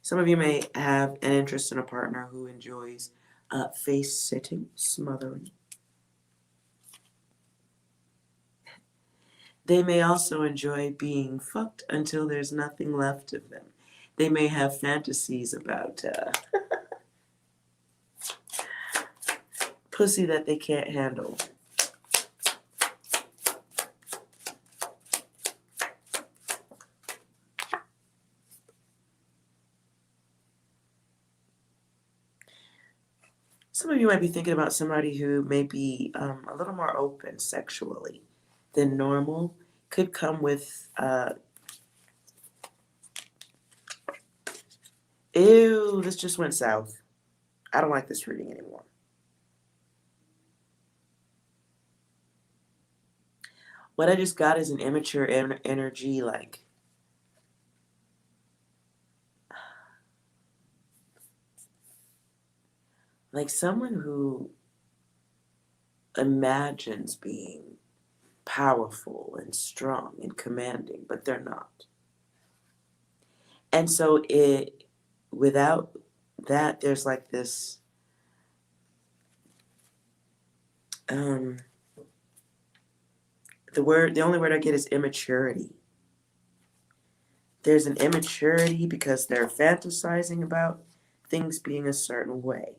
A: Some of you may have an interest in a partner who enjoys face-sitting, smothering. They may also enjoy being fucked until there's nothing left of them. They may have fantasies about pussy that they can't handle. Some of you might be thinking about somebody who may be a little more open sexually than normal. Could come with, ew, this just went south. I don't like this reading anymore. What I just got is an immature energy, like someone who imagines being powerful and strong and commanding, but they're not. And so without that, there's like this the only word I get is immaturity. There's an immaturity because they're fantasizing about things being a certain way.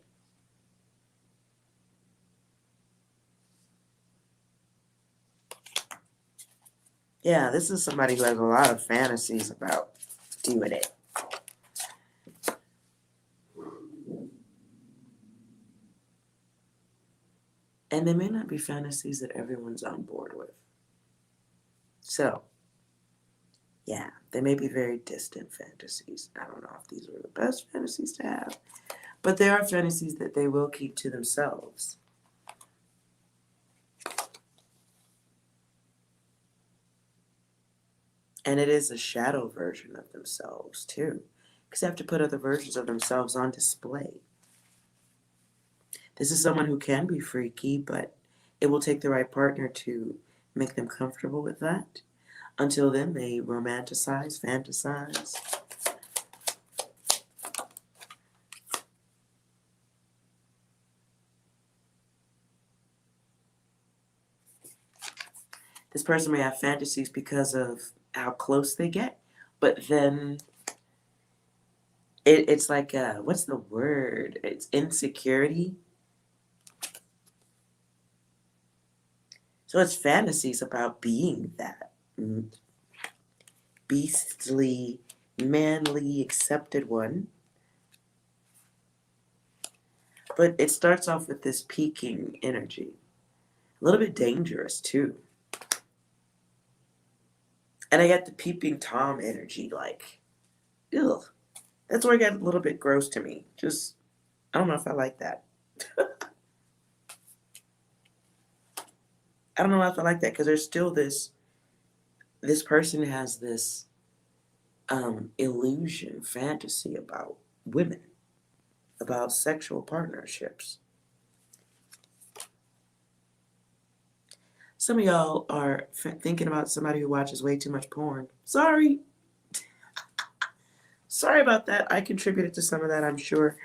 A: Yeah, this is somebody who has a lot of fantasies about doing it. And they may not be fantasies that everyone's on board with. So, yeah, they may be very distant fantasies. I don't know if these are the best fantasies to have, but there are fantasies that they will keep to themselves. And it is a shadow version of themselves, too, because they have to put other versions of themselves on display. This is someone who can be freaky, but it will take the right partner to make them comfortable with that. Until then, they romanticize, fantasize. This person may have fantasies because of how close they get, but then it's like, what's the word? It's insecurity. So it's fantasies about being that beastly, manly, accepted one. But it starts off with this peaking energy. A little bit dangerous, too. And I got the peeping Tom energy, like, ugh. That's where it got a little bit gross to me. Just, I don't know if I like that. I don't know if I like that, because there's still this person has this illusion, fantasy about women, about sexual partnerships. Some of y'all are thinking about somebody who watches way too much porn. Sorry. Sorry about that. I contributed to some of that, I'm sure.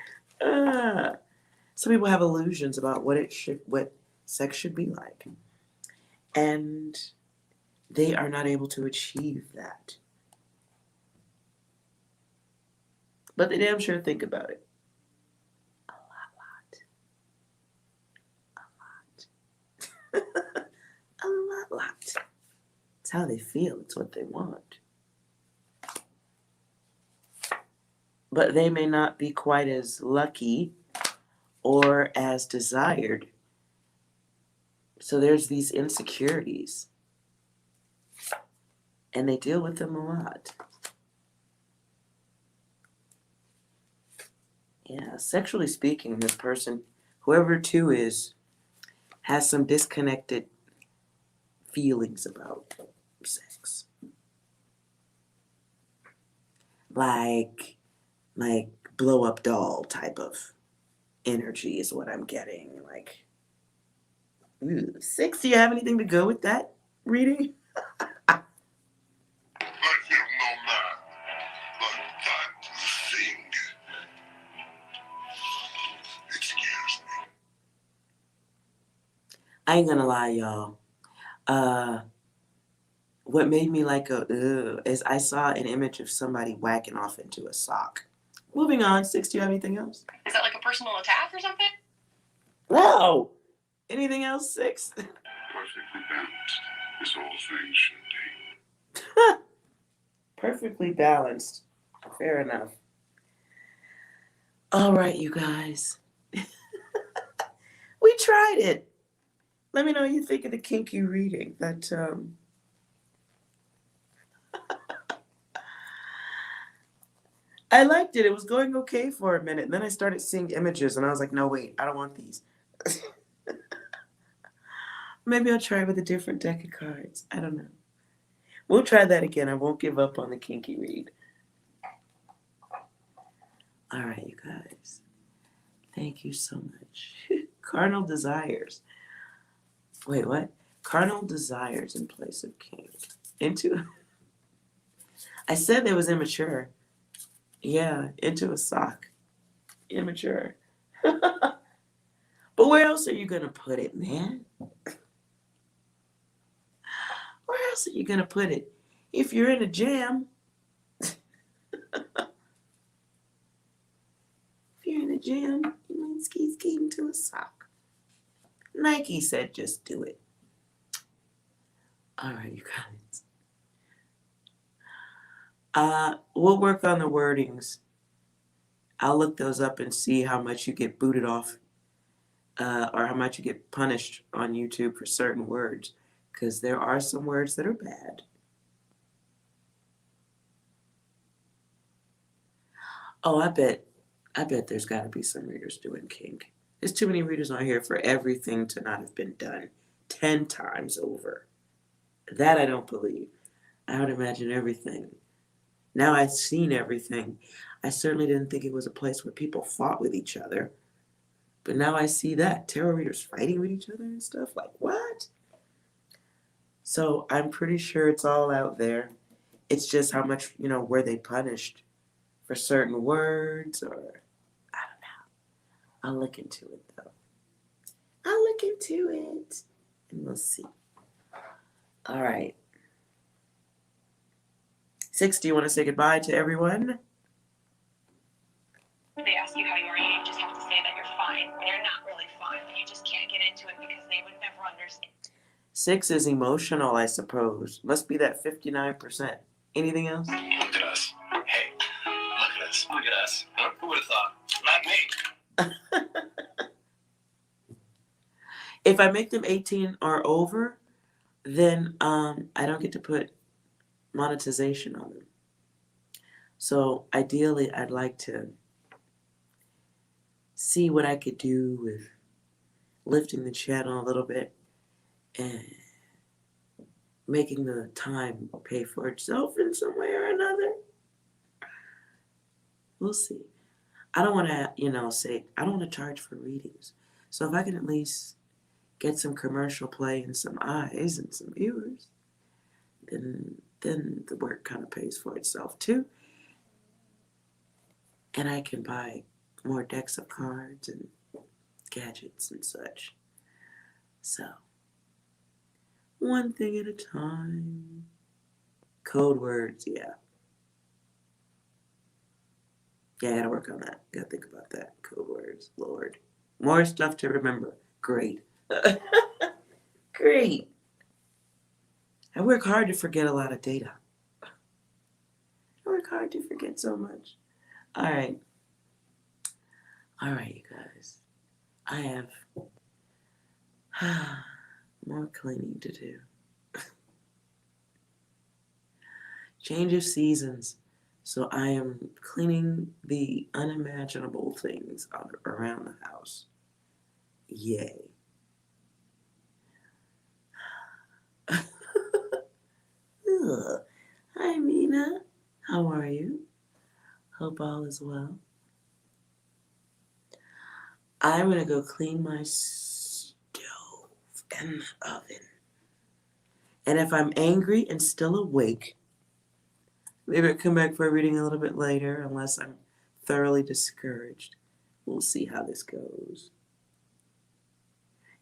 A: Some people have illusions about what sex should be like. And they are not able to achieve that. But they damn sure think about it. A lot. A lot. It's how they feel. It's what they want. But they may not be quite as lucky or as desired. So there's these insecurities. And they deal with them a lot. Yeah, sexually speaking, this person, whoever two is, has some disconnected feelings about sex. Like blow up doll type of energy is what I'm getting. Like, ooh, 6, do you have anything to go with that reading?
B: I feel no man, but that thing. Excuse me.
A: I ain't gonna lie, y'all. What made me like is I saw an image of somebody whacking off into a sock. Moving on. 6, do you have anything else?
C: Is that like a personal attack or something?
A: No. Anything else, 6?
B: Perfectly balanced, as all things should be.
A: Perfectly balanced. Fair enough. All right, you guys. We tried it. Let me know what you think of the kinky reading. That I liked it. It was going okay for a minute. And then I started seeing images and I was like, no, wait, I don't want these. Maybe I'll try with a different deck of cards. I don't know. We'll try that again. I won't give up on the kinky read. All right, you guys. Thank you so much. Carnal desires. Wait, what? Carnal desires in place of king. I said there was immature. Yeah, into a sock. Immature. But where else are you going to put it, man? Where else are you going to put it? If you're in a jam. If you're in a jam, you mean ski into a sock. Nike said just do it. All right, you guys. We'll work on the wordings. I'll look those up and see how much you get booted off or how much you get punished on YouTube for certain words, because there are some words that are bad. Oh, I bet there's got to be some readers doing kink. There's too many readers on here for everything to not have been done 10 times over. That I don't believe. I would imagine everything. Now I've seen everything. I certainly didn't think it was a place where people fought with each other. But now I see that. Tarot readers fighting with each other and stuff. Like, what? So I'm pretty sure it's all out there. It's just how much, were they punished for certain words or, I don't know. I'll look into it, though. I'll look into it. And we'll see. All right. 6, do you want to say goodbye to everyone?
C: They ask you how you are, you just have to say that you're fine when you're not really fine, but you just can't get into it because they would never understand.
A: 6 is emotional, I suppose. Must be that 59%. Anything else?
F: Look at us. Hey, look at us. Look at us. Huh? Who would have thought? Not me.
A: If I make them 18 or over, then I don't get to put monetization on them. So ideally, I'd like to see what I could do with lifting the channel a little bit and making the time pay for itself in some way or another. We'll see. I don't want to, say, I don't want to charge for readings. So if I can at least get some commercial play and some eyes and some viewers, then the work kind of pays for itself too. And I can buy more decks of cards and gadgets and such. So, one thing at a time. Code words, yeah. Yeah, I gotta work on that. Gotta think about that. Code words, Lord. More stuff to remember. Great. Great. I work hard to forget a lot of data. I work hard to forget so much. All right. All right, you guys. I have more cleaning to do. Change of seasons. So I am cleaning the unimaginable things around the house. Yay. Ugh. Hi, Mina. How are you? Hope all is well. I'm going to go clean my stove and the oven. And if I'm angry and still awake, maybe I'll come back for a reading a little bit later, unless I'm thoroughly discouraged. We'll see how this goes.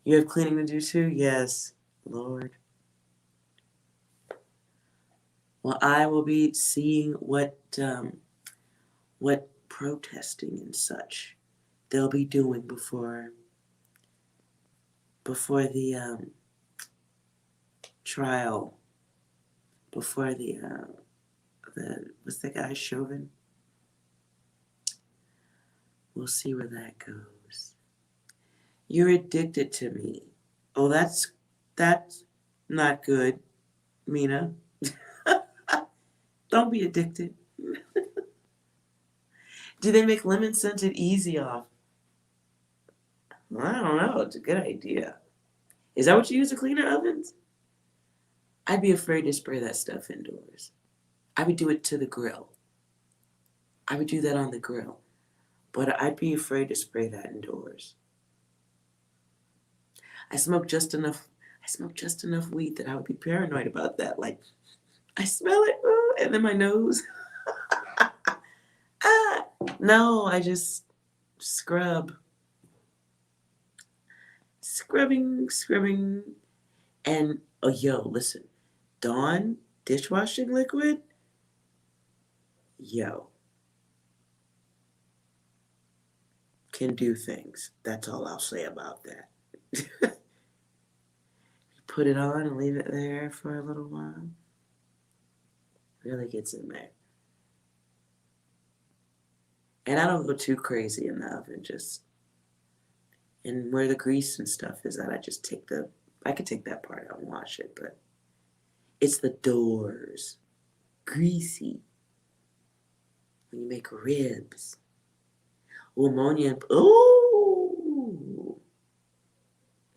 A: You have cleaning to do too? Yes, Lord. Well, I will be seeing what protesting and such they'll be doing before the trial, before the what's the guy, Chauvin? We'll see where that goes. You're addicted to me. Oh, that's not good, Mina. Don't be addicted. Do they make lemon scented easy off? I don't know. It's a good idea. Is that what you use to clean your ovens? I'd be afraid to spray that stuff indoors. I would do it to the grill. I would do that on the grill. But I'd be afraid to spray that indoors. I smoke just enough weed that I would be paranoid about that. Like, I smell it, and then my nose. No, I just scrub. Scrubbing. And, oh, yo, listen. Dawn dishwashing liquid? Yo. Can do things. That's all I'll say about that. Put it on and leave it there for a little while. Really gets in there. And I don't go too crazy in the oven, and where the grease and stuff is at, I could take that part out and wash it, but it's the doors. Greasy. When you make ribs. Ammonia. Oh,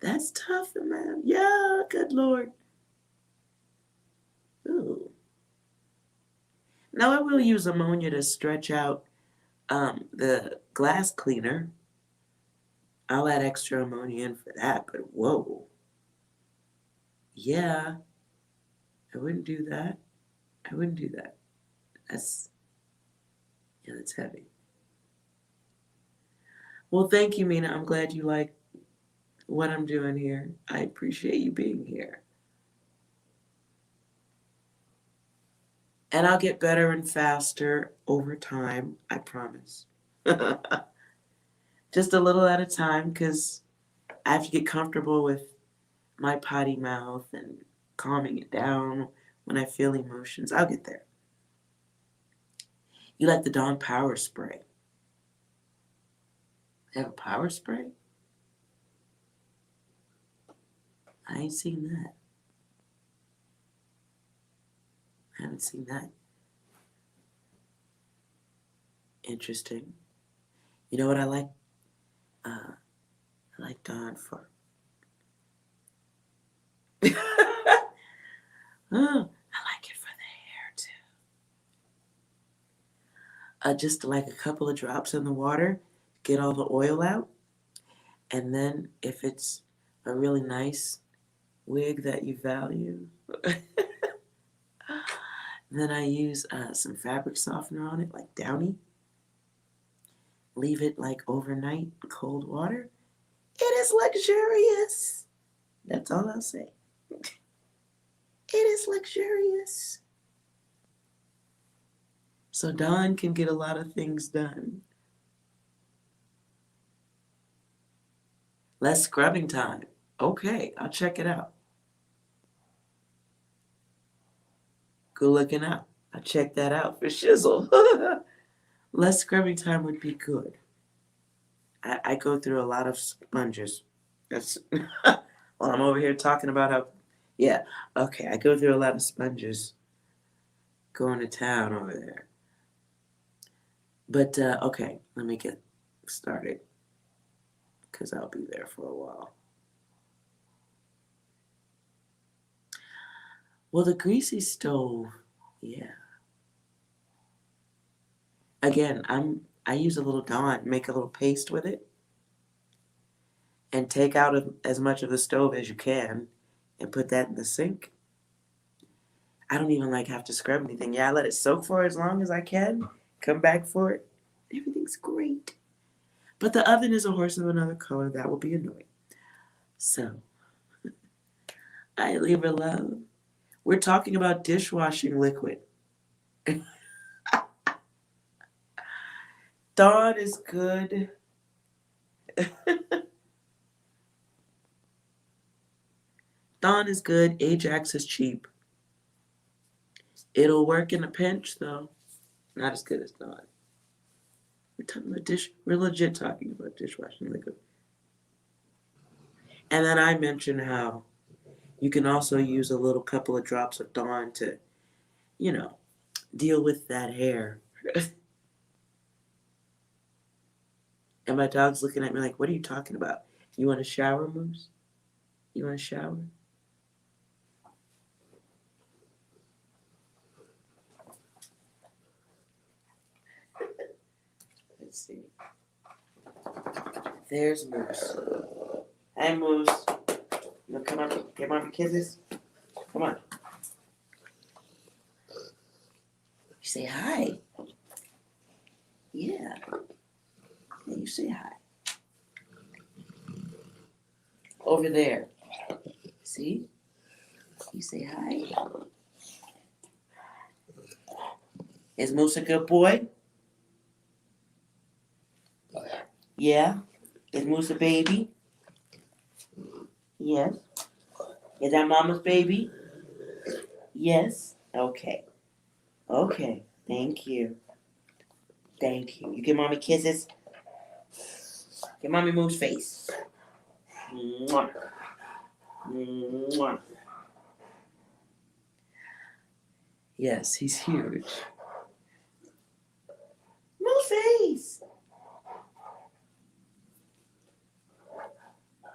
A: that's tough, man. Yeah, good Lord. Ooh. Now I will use ammonia to stretch out the glass cleaner. I'll add extra ammonia in for that, but whoa. Yeah, I wouldn't do that. That's heavy. Well, thank you, Mina. I'm glad you like what I'm doing here. I appreciate you being here. And I'll get better and faster over time, I promise. Just a little at a time, because I have to get comfortable with my potty mouth and calming it down when I feel emotions. I'll get there. You like the Dawn Power Spray? They have a power spray? I ain't seen that. I haven't seen that. Interesting. You know what I like? I like Dawn for. I like it for the hair too. just like a couple of drops in the water, get all the oil out. And then if it's a really nice wig that you value, then I use some fabric softener on it, like Downy. Leave it like overnight in cold water. It is luxurious. That's all I'll say. It is luxurious. So Dawn can get a lot of things done. Less scrubbing time. Okay, I'll check it out. Good looking out. I'll check that out for shizzle. Less scrubbing time would be good. I go through a lot of sponges. That's well, I'm over here talking about how, yeah, okay, I go through a lot of sponges going to town over there. But, okay, let me get started because I'll be there for a while. Well, the greasy stove, yeah. Again, I use a little Dawn, make a little paste with it, and take out as much of the stove as you can and put that in the sink. I don't even like have to scrub anything. Yeah, I let it soak for as long as I can, come back for it. Everything's great. But the oven is a horse of another color. That will be annoying. So, I leave her love. We're talking about dishwashing liquid. Dawn is good. Dawn is good. Ajax is cheap. It'll work in a pinch, though. Not as good as Dawn. We're talking about we're legit talking about dishwashing liquid. And then I mentioned how you can also use a little couple of drops of Dawn to, you know, deal with that hair. And my dog's looking at me like, what are you talking about? You want to shower, Moose? You want to shower? Let's see. There's Moose. Hey, Moose. You know, come on, get mommy kisses. Come on. You say hi. Yeah. Yeah, you say hi. Over there. See? You say hi. Is Moose a good boy? Yeah? Is Moose a baby? Yes. Is that mama's baby? Yes. Okay. Okay. Thank you. Thank you. You give mommy kisses? Give mommy Moo's face. Mwah. Mwah. Yes, he's huge. Moo's face.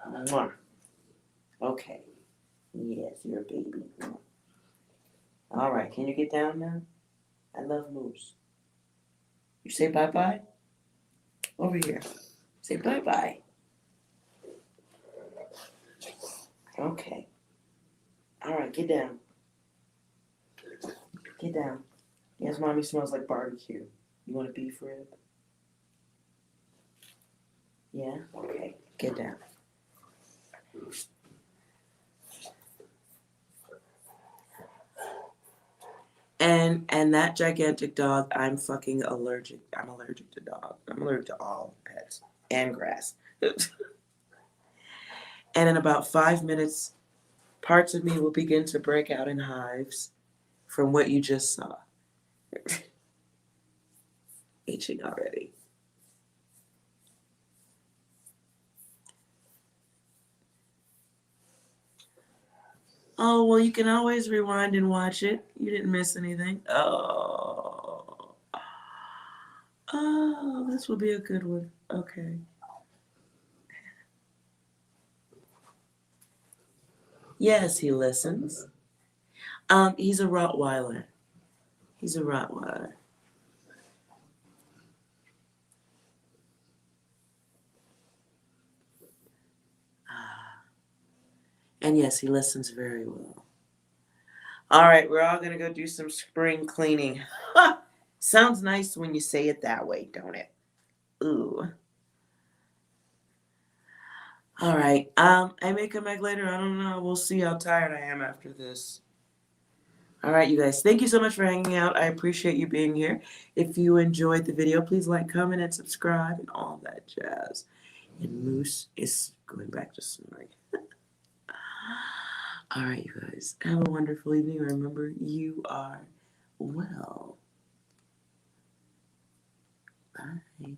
A: Mwah. Okay. Yes, you're a baby. All right, can you get down now? I love Moose. You say bye-bye? Over here. Say bye-bye. Okay. All right, get down. Get down. Yes, mommy smells like barbecue. You want a beef rib? Yeah? Okay. Get down. And that gigantic dog, I'm fucking allergic. I'm allergic to dogs. I'm allergic to all pets and grass. And in about 5 minutes, parts of me will begin to break out in hives from what you just saw. Itching already. Oh, well, you can always rewind and watch it. You didn't miss anything. Oh, this will be a good one. Okay. Yes, he listens. He's a Rottweiler. He's a Rottweiler. And yes, he listens very well. All right, we're all going to go do some spring cleaning. Sounds nice when you say it that way, don't it? Ooh. All right. I may come back later. I don't know. We'll see how tired I am after this. All right, you guys. Thank you so much for hanging out. I appreciate you being here. If you enjoyed the video, please like, comment, and subscribe and all that jazz. And Moose is going back to snoring. All right, you guys. Have a wonderful evening. Remember, you are well. Bye.